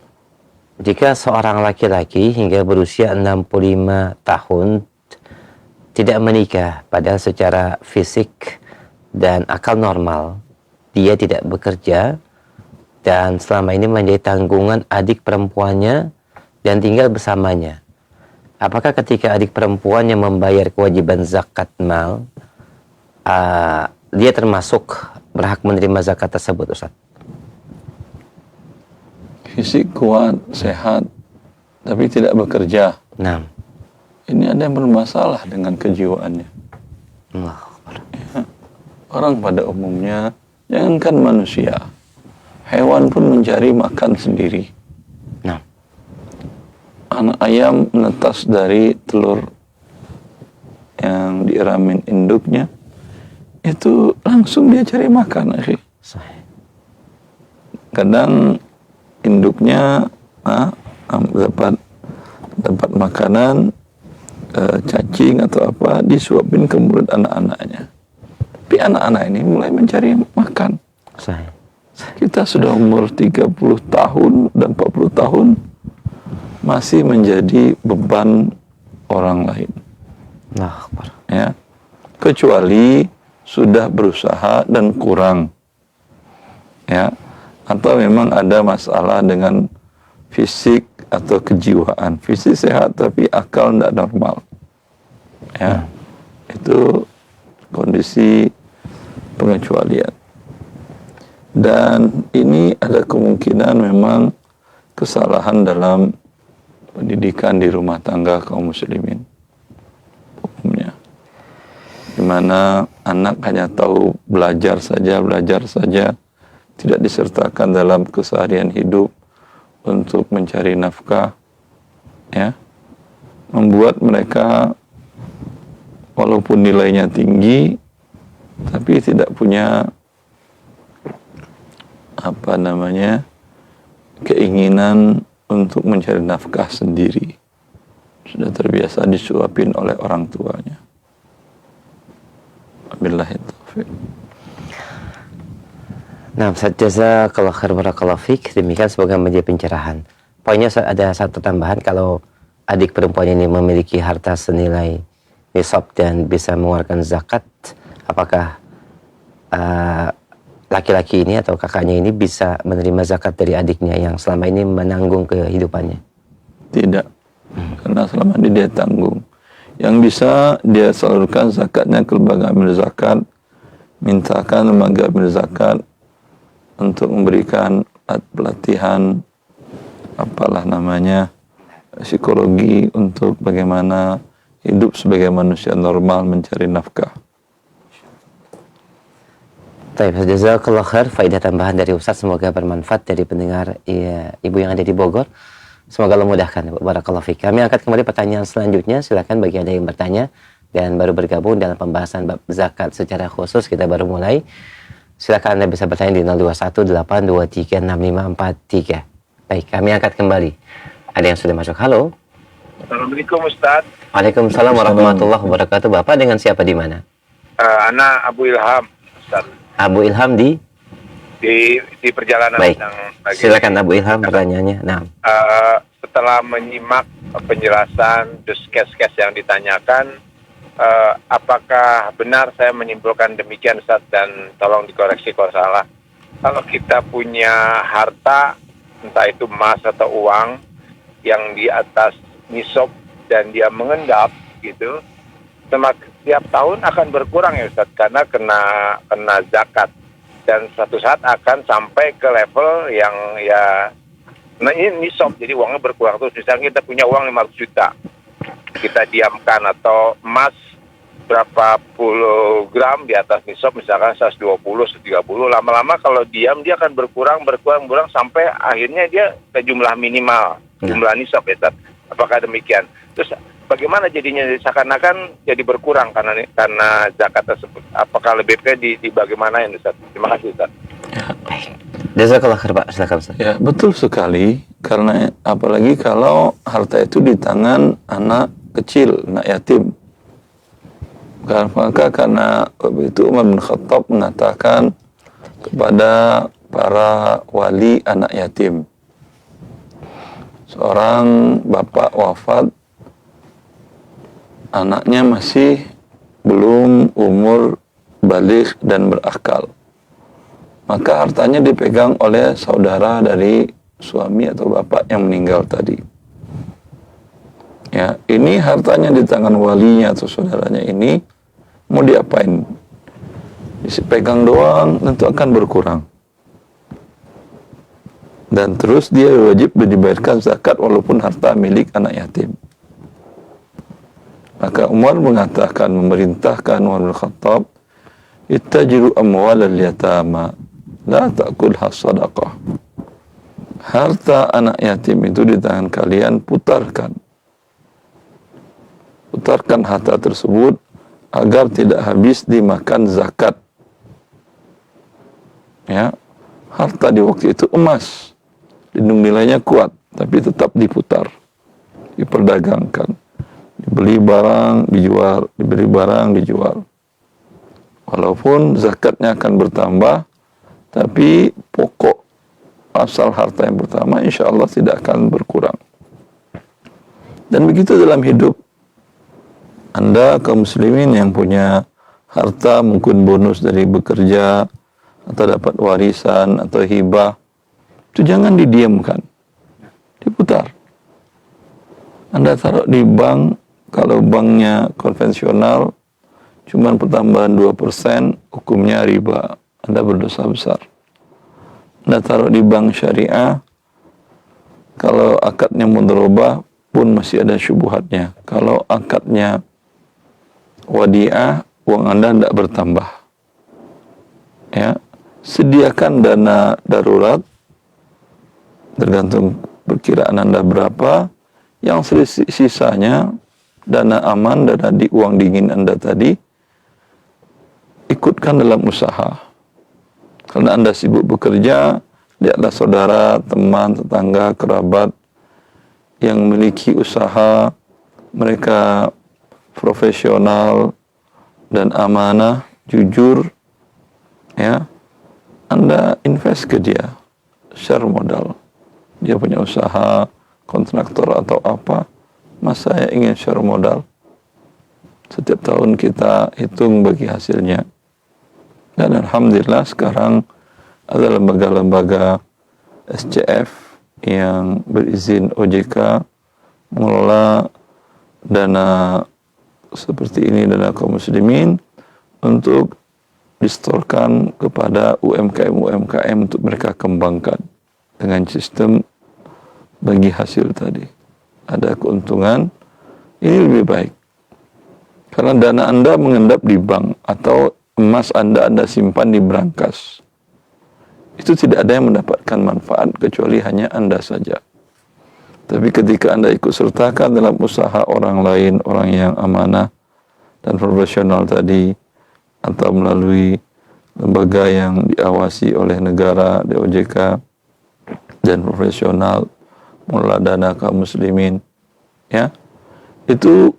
Jika seorang laki-laki hingga berusia 65 tahun tidak menikah, padahal secara fisik dan akal normal dia tidak bekerja dan selama ini menjadi tanggungan adik perempuannya dan tinggal bersamanya, apakah ketika adik perempuannya membayar kewajiban zakat mal, dia termasuk berhak menerima zakat tersebut, Ustaz? Fisik kuat, sehat, tapi tidak bekerja. Nah, Ini ada yang bermasalah dengan kejiwaannya. Allah. Ya. Orang pada umumnya, jangankan manusia, hewan pun mencari makan sendiri. Nah, Anak ayam menetas dari telur yang diiramin induknya, itu langsung dia cari makan. sahih. Kadang induknya dapat makanan, cacing atau apa, disuapin ke mulut anak-anaknya. Tapi anak-anak ini mulai mencari makan. Sahih. Kita sudah umur 30 tahun dan 40 tahun masih menjadi beban orang lain. Allahu Akbar. Ya, kecuali sudah berusaha dan kurang, ya, atau memang ada masalah dengan fisik atau kejiwaan. Fisik sehat tapi akal tidak normal, ya, itu kondisi pengecualian. Dan ini ada kemungkinan memang kesalahan dalam pendidikan di rumah tangga kaum muslimin umumnya, di mana anak hanya tahu belajar saja, tidak disertakan dalam keseharian hidup untuk mencari nafkah, ya, membuat mereka walaupun nilainya tinggi tapi tidak punya keinginan untuk mencari nafkah sendiri. Sudah terbiasa disuapin oleh orang tuanya. Wabillahi taufiq. Nah, Ustaz, jazakallahu khair, barakallahu fik. Demikian semoga menjadi pencerahan. Poinnya ada satu tambahan, kalau adik perempuan ini memiliki harta senilai nisab dan bisa mengeluarkan zakat, apakah laki-laki ini atau kakaknya ini bisa menerima zakat dari adiknya yang selama ini menanggung kehidupannya? Tidak, karena selama ini dia tanggung. Yang bisa dia salurkan zakatnya ke lembaga amil zakat, mintakan lembaga amil zakat untuk memberikan pelatihan psikologi untuk bagaimana hidup sebagai manusia normal mencari nafkah. Baik, jazakallahu khair. Faidah tambahan dari Ustaz semoga bermanfaat dari pendengar ibu yang ada di Bogor. Semoga Allah mudahkan. Barakallahu fiik. Kami angkat kembali pertanyaan selanjutnya. Silakan bagi Anda yang bertanya dan baru bergabung dalam pembahasan bab zakat secara khusus, kita baru mulai. Silakan Anda bisa bertanya di 0218236543. Baik, kami angkat kembali. Ada yang sudah masuk. Halo. Assalamualaikum Ustaz. Waalaikumsalam warahmatullahi wabarakatuh. Bapak dengan siapa di mana? Ana Abu Ilham Ustaz. Abu Ilham di perjalanan. Baik. Silakan Abu Ilham pertanyaannya. Nah. Setelah menyimak penjelasan kes-kes yang ditanyakan, apakah benar saya menyimpulkan demikian Ustaz, dan tolong dikoreksi kalau salah. Kalau kita punya harta, entah itu emas atau uang yang di atas nisab dan dia mengendap gitu, setiap tahun akan berkurang ya Ustaz, karena kena zakat, dan suatu saat akan sampai ke level yang ya, nah ini nisab, jadi uangnya berkurang terus. Misalnya kita punya uang 500 juta, kita diamkan, atau emas berapa puluh gram di atas nisab, misalkan 120, 130, lama-lama kalau diam dia akan berkurang sampai akhirnya dia ke jumlah minimal, jumlah nisab ya Ustaz. Apakah demikian? Terus bagaimana jadinya, seakan-akan jadi berkurang karena zakat tersebut? Apakah lebih baik di bagaimana ya Ustaz? Terima kasih Ustaz. Jazakallah khair, Pak. Silakan Ustaz. Ya, betul sekali, karena apalagi kalau harta itu di tangan anak kecil, anak yatim. Maka karena itu Umar bin Khattab mengatakan kepada para wali anak yatim, seorang bapak wafat, anaknya masih belum umur baligh dan berakal, maka hartanya dipegang oleh saudara dari suami atau bapak yang meninggal tadi. Ya, ini hartanya di tangan walinya atau saudaranya ini, mau diapain? Dipegang doang, tentu akan berkurang. Dan terus dia wajib dibayarkan zakat walaupun harta milik anak yatim. Maka Umar mengatakan, memerintahkan Umar bin Khattab, ittajiru amwalal yatama la ta'kulha sadaqah. Harta anak yatim itu di tangan kalian, putarkan harta tersebut agar tidak habis dimakan zakat. Ya, harta di waktu itu emas, lindung nilainya kuat, tapi tetap diputar, diperdagangkan, dibeli barang dijual, dibeli barang dijual. Walaupun zakatnya akan bertambah, tapi pokok asal harta yang pertama insya Allah tidak akan berkurang. Dan begitu dalam hidup. Anda kaum muslimin yang punya harta, mungkin bonus dari bekerja, atau dapat warisan, atau hibah, itu jangan didiamkan. Diputar. Anda taruh di bank, kalau banknya konvensional, cuma pertambahan 2%, hukumnya riba. Anda berdosa besar. Anda taruh di bank syariah, kalau akadnya mudharabah pun masih ada syubhatnya. Kalau akadnya wadiah, uang Anda tidak bertambah. Ya, sediakan dana darurat, tergantung perkiraan Anda berapa, yang sisanya dana aman, dana di uang dingin Anda tadi, ikutkan dalam usaha. Karena Anda sibuk bekerja, lihatlah saudara, teman, tetangga, kerabat yang memiliki usaha, mereka profesional dan amanah, jujur, ya, Anda invest ke dia, share modal. Dia punya usaha, kontraktor atau apa, mas saya ingin share modal. Setiap tahun kita hitung bagi hasilnya. Dan alhamdulillah sekarang ada lembaga-lembaga SCF yang berizin OJK mengelola dana seperti ini, dana kaum muslimin, untuk distorkan kepada UMKM untuk mereka kembangkan dengan sistem bagi hasil tadi. Ada keuntungan, ini lebih baik. Karena dana Anda mengendap di bank atau emas Anda simpan di brankas. Itu tidak ada yang mendapatkan manfaat kecuali hanya Anda saja. Tapi ketika Anda ikut sertakan dalam usaha orang lain, orang yang amanah dan profesional tadi, atau melalui lembaga yang diawasi oleh negara, DOJK, dan profesional, mengelola dana kaum muslimin, ya, itu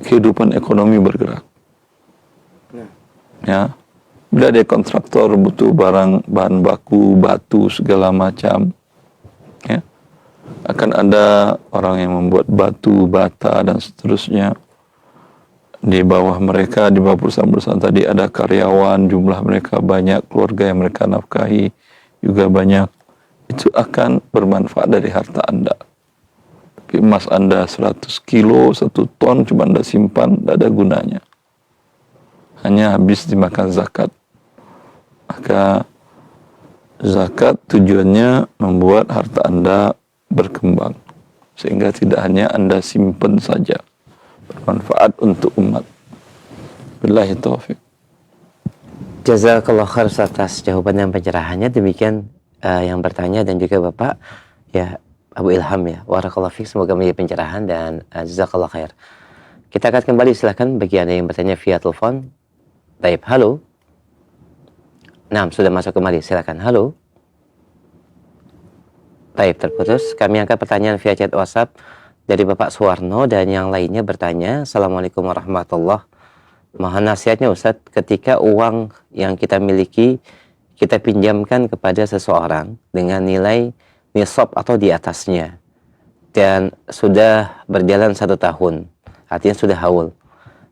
kehidupan ekonomi bergerak. Ya, bila dia kontraktor butuh barang, bahan baku, batu, segala macam, ya, akan ada orang yang membuat batu, bata, dan seterusnya. Di bawah mereka, di bawah perusahaan-perusahaan tadi ada karyawan, jumlah mereka banyak, keluarga yang mereka nafkahi juga banyak. Itu akan bermanfaat dari harta Anda. Tapi emas Anda 100 kilo, 1 ton, cuma Anda simpan, tidak ada gunanya. Hanya habis dimakan zakat. Maka zakat tujuannya membuat harta Anda berkembang. Sehingga tidak hanya Anda simpan saja. Bermanfaat untuk umat. Billahi taufiq. Jazakallah khair atas jawaban dan pencerahannya. Demikian yang bertanya dan juga Bapak, ya, Abu Ilham, ya. Barakallahu fiik, semoga menjadi pencerahan dan jazakallah khair. Kita akan kembali, silakan bagi Anda yang bertanya via telepon. Baik, halo. Nah, sudah masuk kembali, silakan. Halo. Baik, terputus. Kami angkat pertanyaan via chat WhatsApp dari Bapak Suwarno dan yang lainnya bertanya, Assalamualaikum warahmatullahi wabarakatuh. Mohon nasihatnya Ustadz, ketika uang yang kita miliki kita pinjamkan kepada seseorang dengan nilai nisab atau di atasnya dan sudah berjalan 1 tahun, artinya sudah haul,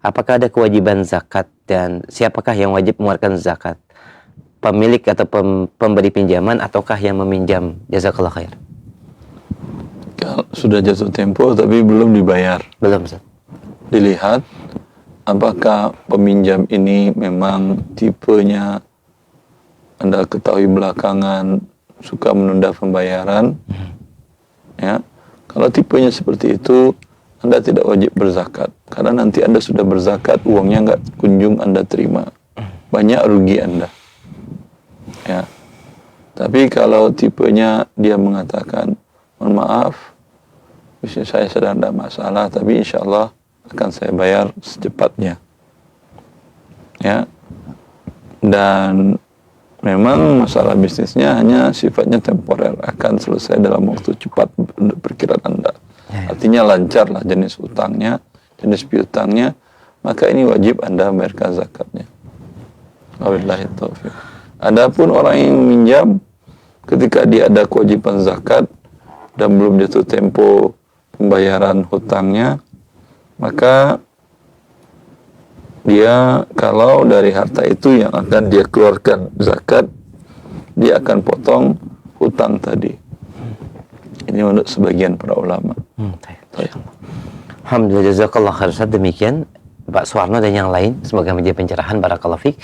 apakah ada kewajiban zakat dan siapakah yang wajib mengeluarkan zakat? Pemilik atau pemberi pinjaman ataukah yang meminjam? Jazakallah khair. Sudah jatuh tempo tapi belum dibayar. Belum, Ustaz. Dilihat apakah peminjam ini memang tipenya Anda ketahui belakangan suka menunda pembayaran. Ya. Kalau tipenya seperti itu, Anda tidak wajib berzakat. Karena nanti Anda sudah berzakat, uangnya nggak kunjung Anda terima. Banyak rugi Anda. Ya. Tapi kalau tipenya dia mengatakan, mohon maaf, bisnis saya sedang ada masalah, tapi insya Allah akan saya bayar secepatnya. Ya. Dan memang masalah bisnisnya hanya sifatnya temporer, akan selesai dalam waktu cepat untuk perkiraan Anda. Artinya lancar lah jenis utangnya, jenis piutangnya, maka ini wajib Anda bayarkan zakatnya. Wabillahi taufiq. Adapun orang yang meminjam, ketika dia ada kewajiban zakat dan belum jatuh tempo pembayaran hutangnya, maka dia kalau dari harta itu yang akan dia keluarkan zakat, dia akan potong hutang tadi. Ini menurut sebagian para ulama. Baik. Alhamdulillah, jazakallah khair. Ustaz. Demikian Pak Suwarno dan yang lain, semoga menjadi pencerahan. Barakallahu fiik.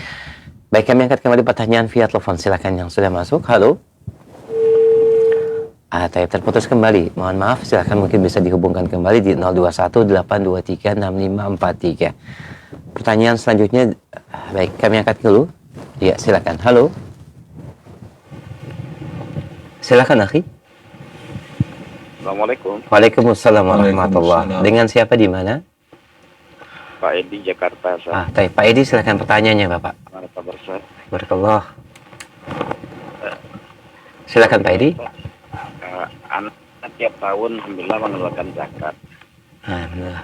Baik, kami angkat kembali pertanyaan via telepon. Silakan yang sudah masuk. Halo. Terputus kembali. Mohon maaf, silakan mungkin bisa dihubungkan kembali di 0218236543. Pertanyaan selanjutnya, baik, kami angkat dulu. Ya, silakan. Halo. Silakan, akhi. Assalamualaikum, Waalaikumsalam warahmatullah. Waalaikumsalam. Dengan siapa di mana? Pak Edi Jakarta. Pak Edi, silakan pertanyaannya, Bapak. Mana kabar Ustaz? Barakallah. Silakan Pak Edi. Anak tiap tahun alhamdulillah mengeluarkan zakat. Alhamdulillah.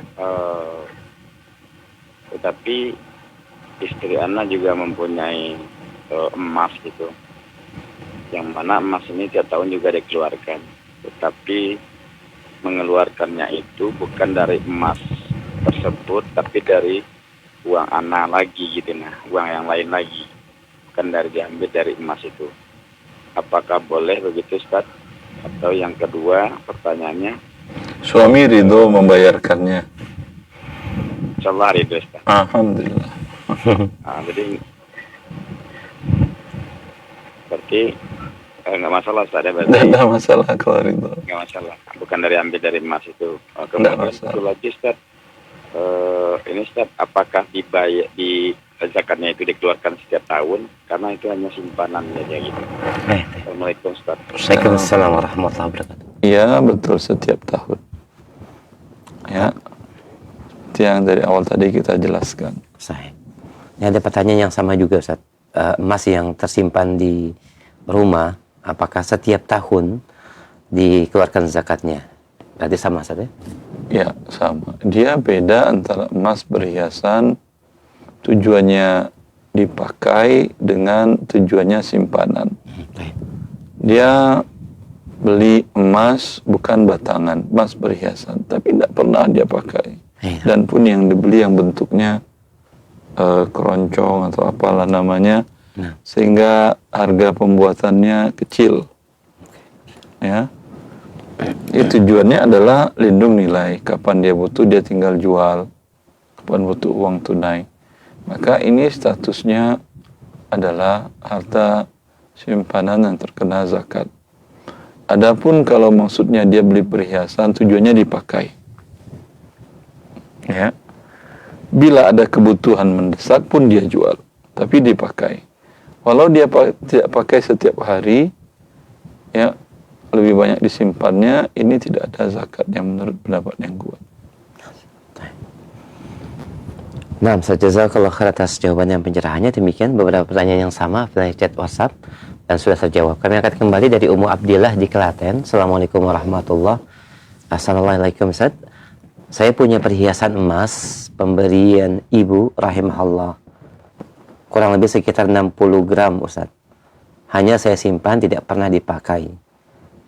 Tetapi istri anak juga mempunyai emas gitu. Yang mana emas ini tiap tahun juga dikeluarkan. Tetapi mengeluarkannya itu bukan dari emas tersebut, tapi dari uang anak lagi gitu, nah uang yang lain lagi, bukan dari diambil dari emas itu. Apakah boleh begitu Ustaz? Atau yang kedua pertanyaannya, Suami ridho membayarkannya. insyaallah ridho Ustaz. Alhamdulillah. Jadi berarti nggak masalah Ustaz ya, berarti Tidak ada masalah kalau ridho. nggak masalah, bukan dari ambil dari emas itu. Nggak Kemudian masalah. satu lagi Ustaz, ini Ustaz, apakah dibayar di zakatnya itu dikeluarkan setiap tahun karena itu hanya simpanan saja gitu. Assalamualaikum Ustaz. Waalaikumsalam warahmatullahi wabarakatuh. Ya, betul, setiap tahun. Ya, seperti yang dari awal tadi kita jelaskan. Sahih. Ini ada pertanyaan yang sama juga, Ustaz. Emas yang tersimpan di rumah, apakah setiap tahun dikeluarkan zakatnya? Berarti sama, Ustaz ya? Ya, sama. Dia beda antara emas berhiasan, tujuannya dipakai dengan tujuannya simpanan. Baik. Dia beli emas bukan batangan, emas berhiasan, tapi tidak pernah dia pakai. Iya. Dan pun yang dibeli yang bentuknya keroncong atau apalah namanya, Nah. sehingga harga pembuatannya kecil. Ya. Tujuannya adalah lindung nilai. Kapan dia butuh dia tinggal jual. Kapan butuh uang tunai. Maka ini statusnya adalah harta simpanan yang terkena zakat. Adapun kalau maksudnya dia beli perhiasan, tujuannya dipakai. Ya. Bila ada kebutuhan mendesak pun dia jual, tapi dipakai. Walau dia tidak pakai setiap hari, ya, lebih banyak disimpannya, ini tidak ada zakatnya menurut pendapat yang kuat. Nah, jazakallah khair atas jawaban yang pencerahannya. Demikian beberapa pertanyaan yang sama via chat WhatsApp dan sudah terjawab. Kami akan kembali dari Ummu Abdillah di Klaten. Assalamualaikum warahmatullahi wabarakatuh. Assalamualaikum Ustaz. Saya punya perhiasan emas pemberian ibu rahimahullah. Kurang lebih sekitar 60 gram Ustaz. Hanya saya simpan, tidak pernah dipakai.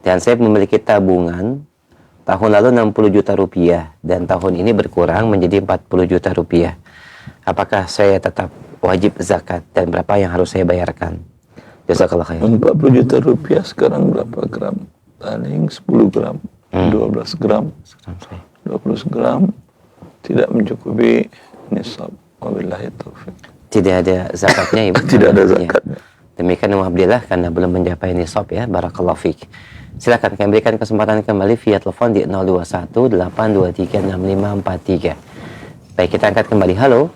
Dan saya memiliki tabungan tahun lalu 60 juta rupiah dan tahun ini berkurang menjadi 40 juta rupiah. Apakah saya tetap wajib zakat dan berapa yang harus saya bayarkan? Jazakallah khair. 40 juta rupiah sekarang berapa gram? Paling 10 gram, 12 gram, 20 gram tidak mencukupi nisab. Wabillahi taufiq. Tidak ada zakatnya Ibu? Tidak ada Ya. zakatnya. Demikian Alhamdulillah karena belum mencapai nisab ya. Barakallahu fiik. Silakan kami berikan kesempatan kembali via telepon di 0218236543. Baik, kita angkat kembali. Halo.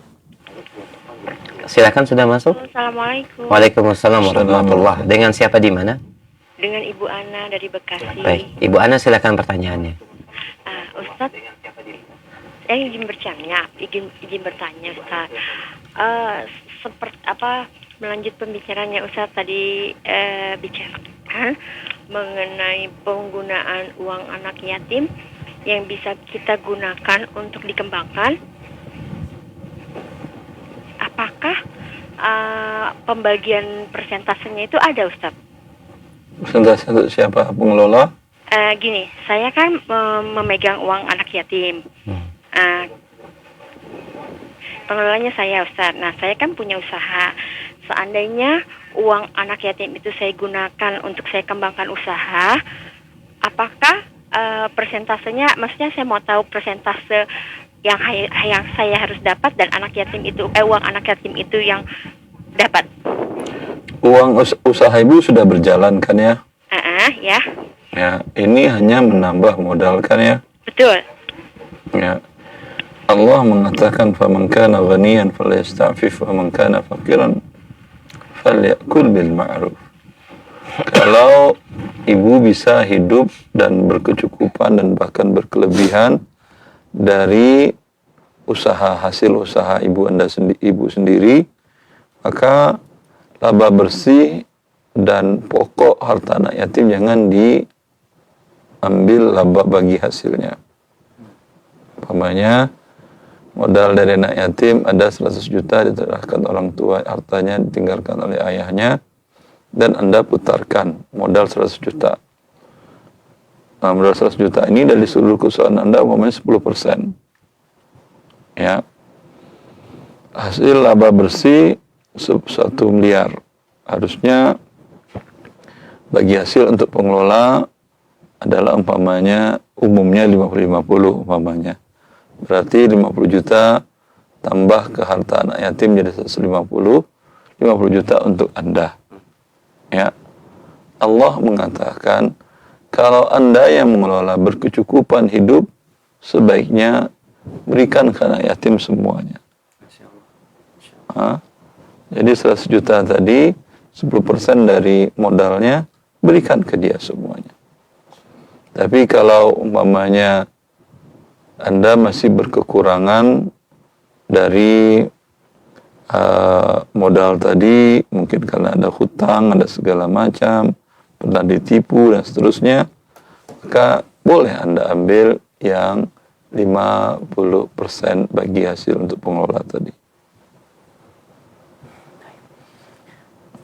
Silakan, sudah masuk. Assalamualaikum. Waalaikumsalam warahmatullahi wabarakatuh. Dengan siapa di mana? Dengan Ibu Ana dari Bekasi. Baik, Ibu Ana silakan pertanyaannya. Ustadz, saya izin bertanya, Ustaz. Seperti apa melanjut pembicaraannya Ustaz tadi bicarakan mengenai penggunaan uang anak yatim yang bisa kita gunakan untuk dikembangkan. Apakah pembagian persentasenya itu ada Ustaz? Persentase untuk siapa? Pengelola? Gini, saya kan memegang uang anak yatim. Uh, Pengelolanya saya, Ustaz. Nah, saya kan punya usaha. Seandainya uang anak yatim itu saya gunakan untuk saya kembangkan usaha, apakah persentasenya, maksudnya saya mau tahu persentase yang saya harus dapat dan anak yatim itu, uang anak yatim itu yang dapat. Uang usaha ibu sudah berjalan kan ya? Ya. Ya, ini hanya menambah modal kan ya? Betul. Ya. Allah mengatakan faman kana ghaniyan falyasta'fif wa man kana faqiran falyakul bil ma'ruf. Kalau ibu bisa hidup dan berkecukupan dan bahkan berkelebihan dari hasil usaha ibu sendiri, maka laba bersih dan pokok harta anak yatim jangan diambil laba bagi hasilnya. Umpamanya modal dari anak yatim ada 100 juta diserahkan orang tua, hartanya ditinggalkan oleh ayahnya, dan Anda putarkan modal 100 juta. Nah, modal 100 juta ini dari seluruh keusahaan Anda umpamanya 10%. Ya. Hasil laba bersih 1 miliar. Harusnya bagi hasil untuk pengelola adalah umpamanya umumnya 50-50 umpamanya. Berarti 50 juta tambah ke harta anak yatim jadi 150 juta untuk Anda. Ya. Allah mengatakan kalau Anda yang mengelola berkecukupan hidup, sebaiknya berikan ke anak yatim semuanya. Jadi 100 juta tadi 10% dari modalnya berikan ke dia semuanya. Tapi kalau umpamanya Anda masih berkekurangan dari modal tadi, mungkin karena ada hutang, ada segala macam, pernah ditipu dan seterusnya, maka boleh Anda ambil yang 50% bagi hasil untuk pengelola tadi.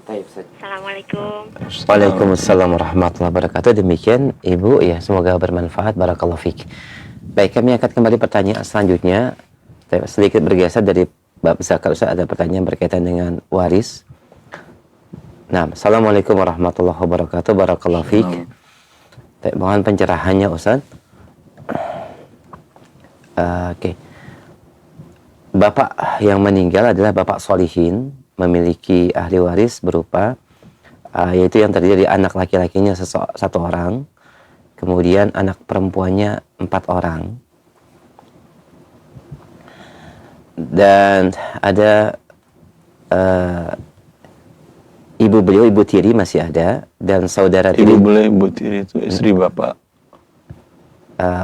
Assalamualaikum. Waalaikumsalam warahmatullahi wabarakatuh. Demikian Ibu, ya, semoga bermanfaat. Barakallahu fiik. Baik, kami akan kembali pertanyaan selanjutnya. Sedikit bergeser dari bab zakat, Ustaz, ada pertanyaan berkaitan dengan waris. Nah, Assalamualaikum warahmatullahi wabarakatuh. Barakallahu fiik. Mohon pencerahannya, Ustaz. Oke. Bapak yang meninggal adalah bapak solihin, memiliki ahli waris berupa yaitu yang terdiri dari anak laki-lakinya satu orang, kemudian anak perempuannya 4 orang, dan ada ibu beliau, ibu tiri masih ada, dan saudara tiri. Ibu tiri itu istri bapak.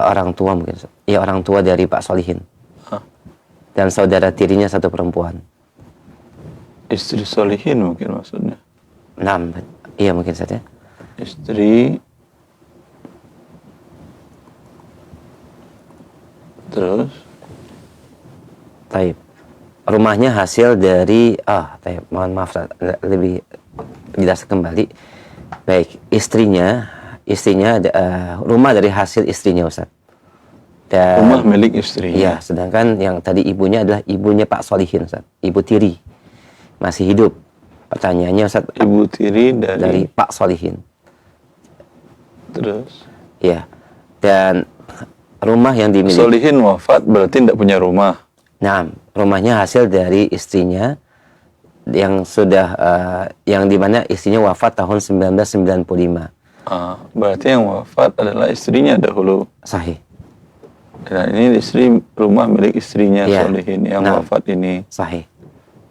Orang tua mungkin, ya, orang tua dari Pak Solihin. Dan saudara tirinya 1 perempuan. Istri solihin mungkin maksudnya. 6, iya mungkin saja. Istri, terus Taib. Rumahnya hasil dari taib. Mohon maaf, lebih jelas kembali. Baik, istrinya rumah dari hasil istrinya, Ustaz. Dan rumah milik istrinya. Iya, sedangkan yang tadi ibunya adalah ibunya Pak Solihin, Ustaz. Ibu tiri masih hidup. Pertanyaannya, Ustaz, ibu tiri dari Pak Solihin. Terus? Iya. Dan rumah yang dimiliki Solihin wafat berarti tidak punya rumah. Nah, rumahnya hasil dari istrinya yang sudah yang dimana istrinya wafat tahun 1995. Berarti yang wafat adalah istrinya dahulu. Sahih. Nah, ini rumah milik istrinya, ya, Solihin yang wafat ini. Sahih.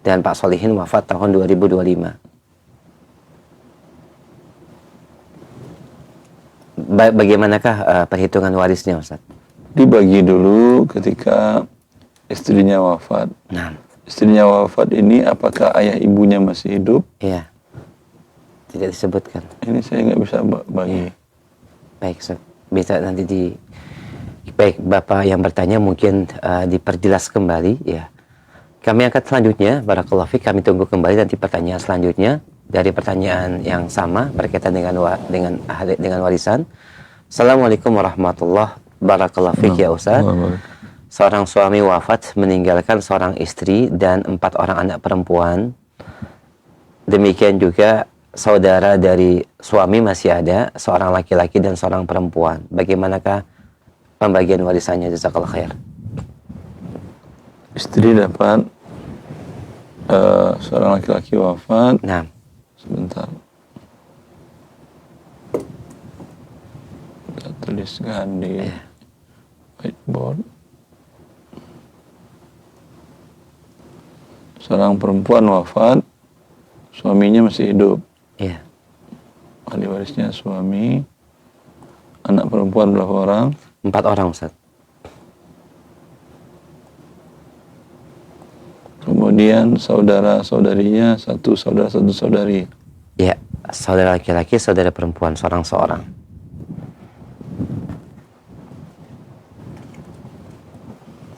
Dan Pak Solihin wafat tahun 2025. Bagaimanakah perhitungan warisnya, Ustaz? Dibagi dulu ketika istrinya wafat. Nah. Istrinya wafat ini apakah ayah ibunya masih hidup? Iya. Tidak disebutkan. Ini saya nggak bisa bagi. Ya. Baik, Ustaz. Bisa nanti Baik, Bapak yang bertanya mungkin diperjelas kembali, ya. Kami angkat selanjutnya, barakallahu fiik, kami tunggu kembali nanti pertanyaan selanjutnya dari pertanyaan yang sama berkaitan dengan warisan. Assalamualaikum warahmatullahi wabarakatuh. Fik ya Ustaz. Seorang suami wafat meninggalkan seorang istri dan 4 orang anak perempuan. Demikian juga saudara dari suami masih ada, seorang laki-laki dan seorang perempuan. Bagaimanakah pembagian warisannya? Jazakallah khair. Istri dapat, seorang laki-laki wafat. Nah, Sebentar. Kita tuliskan di whiteboard. Seorang perempuan wafat, suaminya masih hidup. iya. Ahli warisnya suami. Anak perempuan berapa orang? 4 orang Ustaz. Kemudian saudara-saudarinya 1 saudara 1 saudari. Ya, saudara laki-laki, saudara perempuan, seorang-seorang.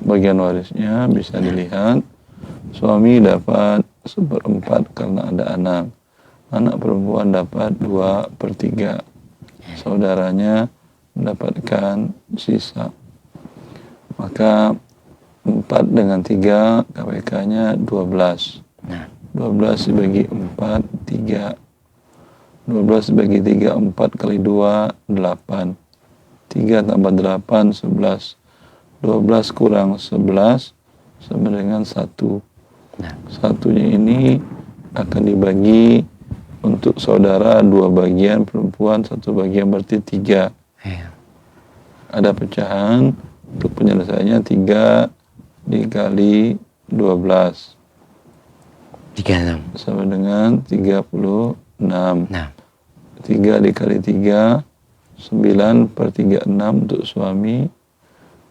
Bagian warisnya bisa dilihat. Suami dapat 1/4 karena ada anak. Anak perempuan dapat 2/3. Saudaranya mendapatkan sisa. Maka 4 dengan 3 KPK-nya 12. Nah, 12 dibagi 4, 3. 12 dibagi 3, 4 kali 2, 8. 3 tambah 8, 11. 12 kurang 11 sama dengan 1. nah, Satunya ini akan dibagi untuk saudara 2 bagian, perempuan 1 bagian, berarti 3. iya. Ada pecahan, untuk penyelesaiannya 3 dikali 12 36. sama dengan 36. Nah, 3 dikali 3 9/36 untuk suami.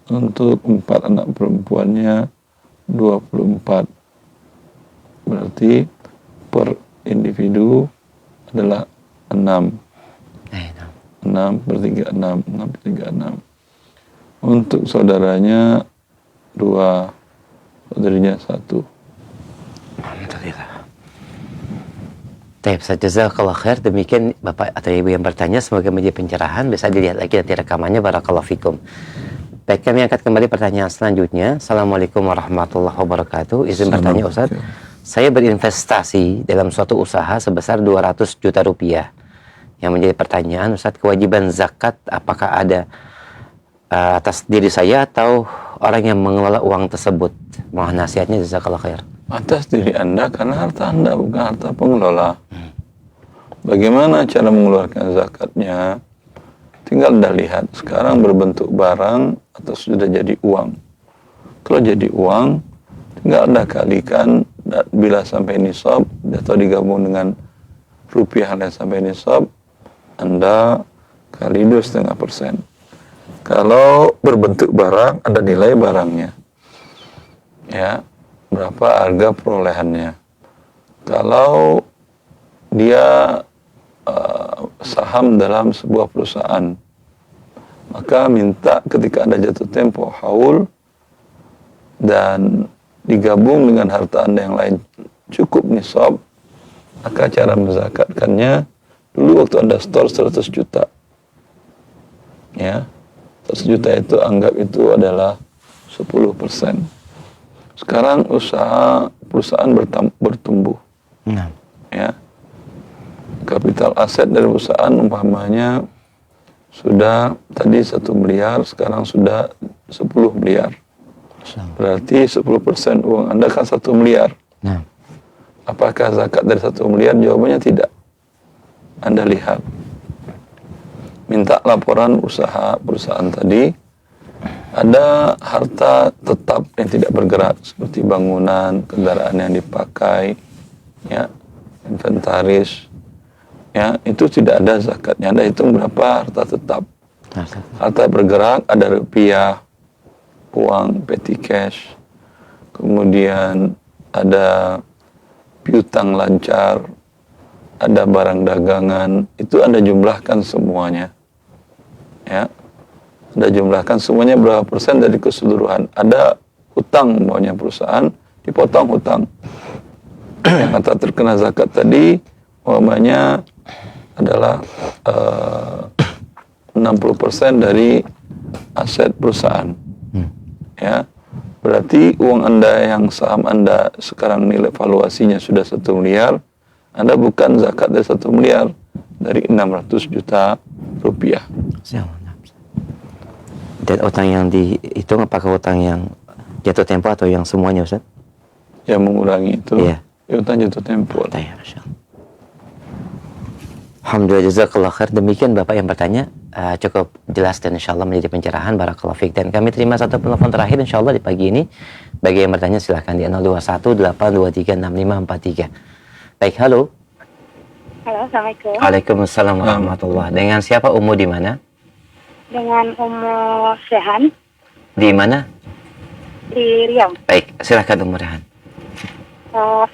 Untuk 4 anak perempuannya 24. Berarti per individu adalah 6. 6/36. 6/36. Untuk saudaranya 2, saudarinya 1. alhamdulillah. Baik, jazakallah khair. Demikian Bapak atau Ibu yang bertanya, semoga menjadi pencerahan. Bisa dilihat lagi nanti rekamannya. Barakallahu fikum. Baik, kami angkat kembali pertanyaan selanjutnya. Assalamualaikum warahmatullahi wabarakatuh. Izin bertanya Ustaz, saya berinvestasi dalam suatu usaha sebesar 200 juta rupiah. Yang menjadi pertanyaan Ustaz, kewajiban zakat apakah ada atas diri saya atau orang yang mengelola uang tersebut? Mohon nasihatnya, jazakallah khair. Atas diri Anda karena harta Anda bukan harta pengelola. Bagaimana cara mengeluarkan zakatnya? Tinggal Anda lihat sekarang berbentuk barang atau sudah jadi uang. Kalau jadi uang, tinggal Anda kalikan bila sampai nisab atau digabung dengan rupiah yang sampai nisab, Anda kali 2,5%. Kalau berbentuk barang, Anda nilai barangnya. Ya, berapa harga perolehannya. Kalau dia saham dalam sebuah perusahaan, maka minta ketika Anda jatuh tempo haul dan digabung dengan harta Anda yang lain cukup nisab, maka cara menzakatkannya dulu waktu Anda store 100 juta. Ya, 100 juta itu anggap itu adalah 10%. Sekarang perusahaan bertumbuh. Nah, Ya. Kapital aset dari perusahaan umpamanya sudah tadi 1 miliar, sekarang sudah 10 miliar. Berarti 10% uang Anda kan 1 miliar. nah, Apakah zakat dari 1 miliar? Jawabannya tidak. Anda lihat. Minta laporan usaha perusahaan tadi. Ada harta tetap yang tidak bergerak seperti bangunan, kendaraan yang dipakai, ya, inventaris, ya, itu tidak ada zakatnya. Anda hitung berapa harta tetap. Harta bergerak ada rupiah, uang, petty cash, kemudian ada piutang lancar, ada barang dagangan, itu Anda jumlahkan semuanya. Ya. Anda jumlahkan semuanya berapa persen dari keseluruhan. Ada hutang maunya perusahaan, dipotong hutang. Yang kata terkena zakat tadi, umpamanya adalah 60% dari aset perusahaan. Ya, berarti uang Anda yang saham Anda sekarang nilai valuasinya sudah 1 miliar, Anda bukan zakat dari 1 miliar, dari 600 juta rupiah. Dan utang yang dihitung apakah utang yang jatuh tempo atau yang semuanya, Ustaz? Yang mengurangi itu, Iya. utang jatuh tempo. Baik, Masya Allah. Alhamdulillah, jazakallah khair. Demikian Bapak yang bertanya, cukup jelas dan insya Allah menjadi pencerahan. Barakallahu fiik. Dan kami terima satu penelpon terakhir insya Allah di pagi ini. Bagi yang bertanya silahkan di 0218236543. Baik, halo. Halo, Assalamualaikum. Waalaikumsalam warahmatullah. Dengan siapa, Umu di mana? Dengan Umu Sehan Di mana? di Riau. Baik, silahkan Umu Rehan.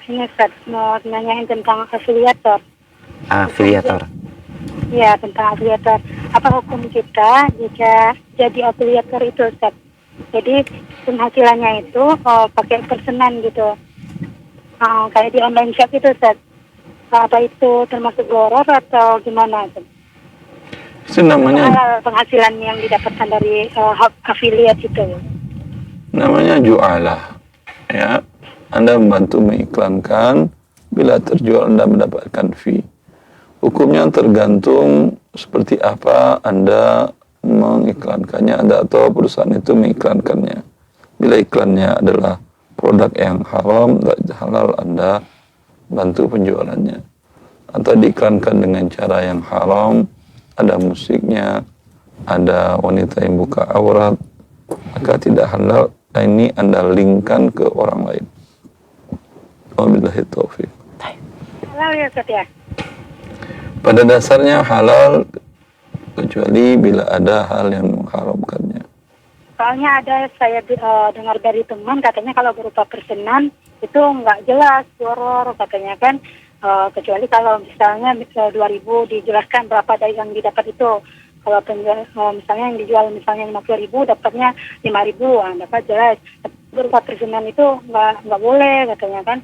Ini Ustaz, mau nanyain tentang afiliator. Afiliator. Ya, tentang afiliator. Apa hukum kita jika jadi afiliator itu, Ustaz? Jadi penghasilannya itu pakai persenan gitu. Kayak di online shop itu, Ustaz. Apa itu termasuk goror atau gimana, Ustaz? Itu namanya Penghasilan yang didapatkan dari afiliat itu. namanya jualah. Ya, Anda membantu mengiklankan, bila terjual Anda mendapatkan fee. Hukumnya tergantung seperti apa Anda mengiklankannya, Anda atau perusahaan itu mengiklankannya. Bila iklannya adalah produk yang haram, tidak halal, Anda bantu penjualannya. Atau diiklankan dengan cara yang haram, ada musiknya, ada wanita yang buka aurat, maka tidak halal. Ini Anda linkkan ke orang lain. Wabillahi taufiq. Halal ya, Ustaz ya? Pada dasarnya halal, kecuali bila ada hal yang mengharamkannya. Soalnya ada saya dengar dari teman katanya kalau berupa persenan itu nggak jelas goror katanya kan, kecuali kalau misalnya 2.000 dijelaskan berapa dari yang didapat itu. Kalau penjual misalnya yang dijual misalnya 50.000 dapatnya 5.000, dapat jelas. Berupa persenan itu nggak boleh katanya kan.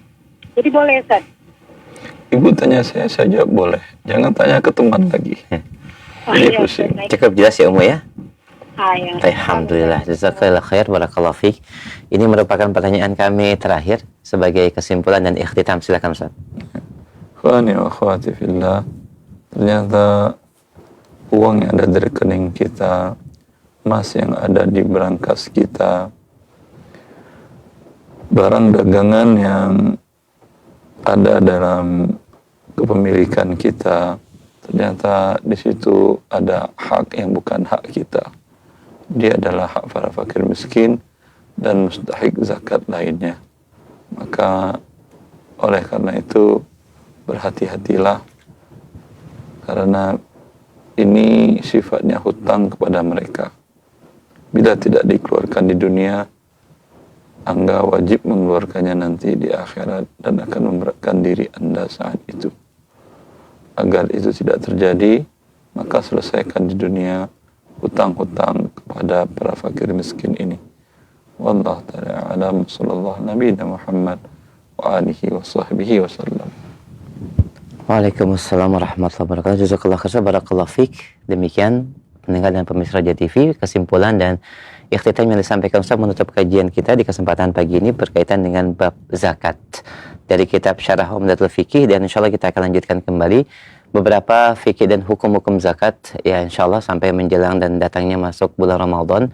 Jadi boleh, Ustaz? Ibu tanya saya jawab boleh. Jangan tanya ke teman lagi. Jadi iya, pusing. baik. Cukup jelas ya, Umu ya? Ya. Alhamdulillah, jazakallah khair, barakallahu fiik. Ini merupakan pertanyaan kami terakhir sebagai kesimpulan dan ikhtitam. Silakan Ustaz. Khawani wa akhwati fillah, ternyata uang yang ada di rekening kita, emas yang ada di berangkas kita, barang dagangan yang ada dalam kepemilikan kita, ternyata di situ ada hak yang bukan hak kita. Dia adalah hak para fakir miskin dan mustahik zakat lainnya. Maka oleh karena itu berhati-hatilah, karena ini sifatnya hutang kepada mereka. Bila tidak dikeluarkan di dunia, Anda wajib mengeluarkannya nanti di akhirat dan akan memberatkan diri Anda saat itu. Agar itu tidak terjadi, maka selesaikan di dunia hutang-hutang kepada para fakir miskin ini. Wallahu ta'ala a'lam. Sallallahu nabiyina Muhammad wa alihi wa sahbihi wa sallam. Waalaikumsalam warahmatullahi wabarakatuh. Jazakallah khair, barakallahu fiik. Demikian pendengar dan pemirsa Raja TV, kesimpulan dan ikhtitam yang disampaikan Ustaz menutup kajian kita di kesempatan pagi ini berkaitan dengan bab zakat dari kitab Syarah Umdatul Fiqih, dan insyaallah kita akan lanjutkan kembali beberapa fikih dan hukum-hukum zakat ya insyaallah sampai menjelang dan datangnya masuk bulan Ramadan,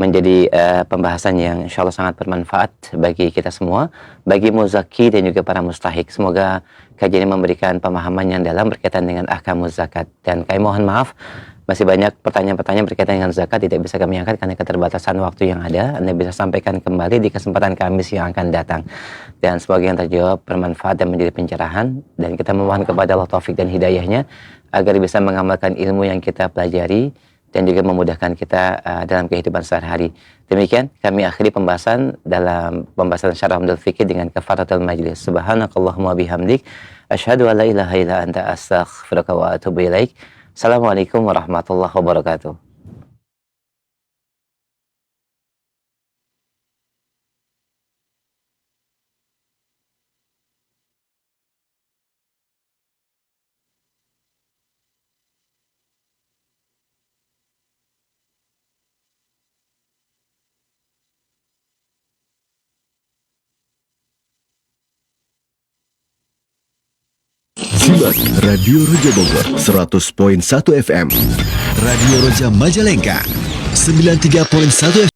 menjadi pembahasan yang insyaallah sangat bermanfaat bagi kita semua, bagi muzaki dan juga para mustahik. Semoga kajian ini memberikan pemahaman yang dalam berkaitan dengan ahkamuz zakat. Dan kami mohon maaf, masih banyak pertanyaan-pertanyaan berkaitan dengan zakat tidak bisa kami angkat karena keterbatasan waktu yang ada. Anda bisa sampaikan kembali di kesempatan Kamis yang akan datang. Dan semoga yang terjawab bermanfaat dan menjadi pencerahan. Dan kita memohon kepada Allah taufik dan hidayahnya agar bisa mengamalkan ilmu yang kita pelajari dan juga memudahkan kita dalam kehidupan sehari-hari. Demikian kami akhiri pembahasan dalam pembahasan Syarah Umdatul Fiqih dengan kafaratul majlis. Subhanakallahumma bihamdik asyhadu an la ilaha illa anta astaghfiruka wa atubu ilaik. Assalamualaikum warahmatullahi wabarakatuh. Simak Radio Roja Bogor 100.1 FM, Radio Roja Majalengka 93.1 FM.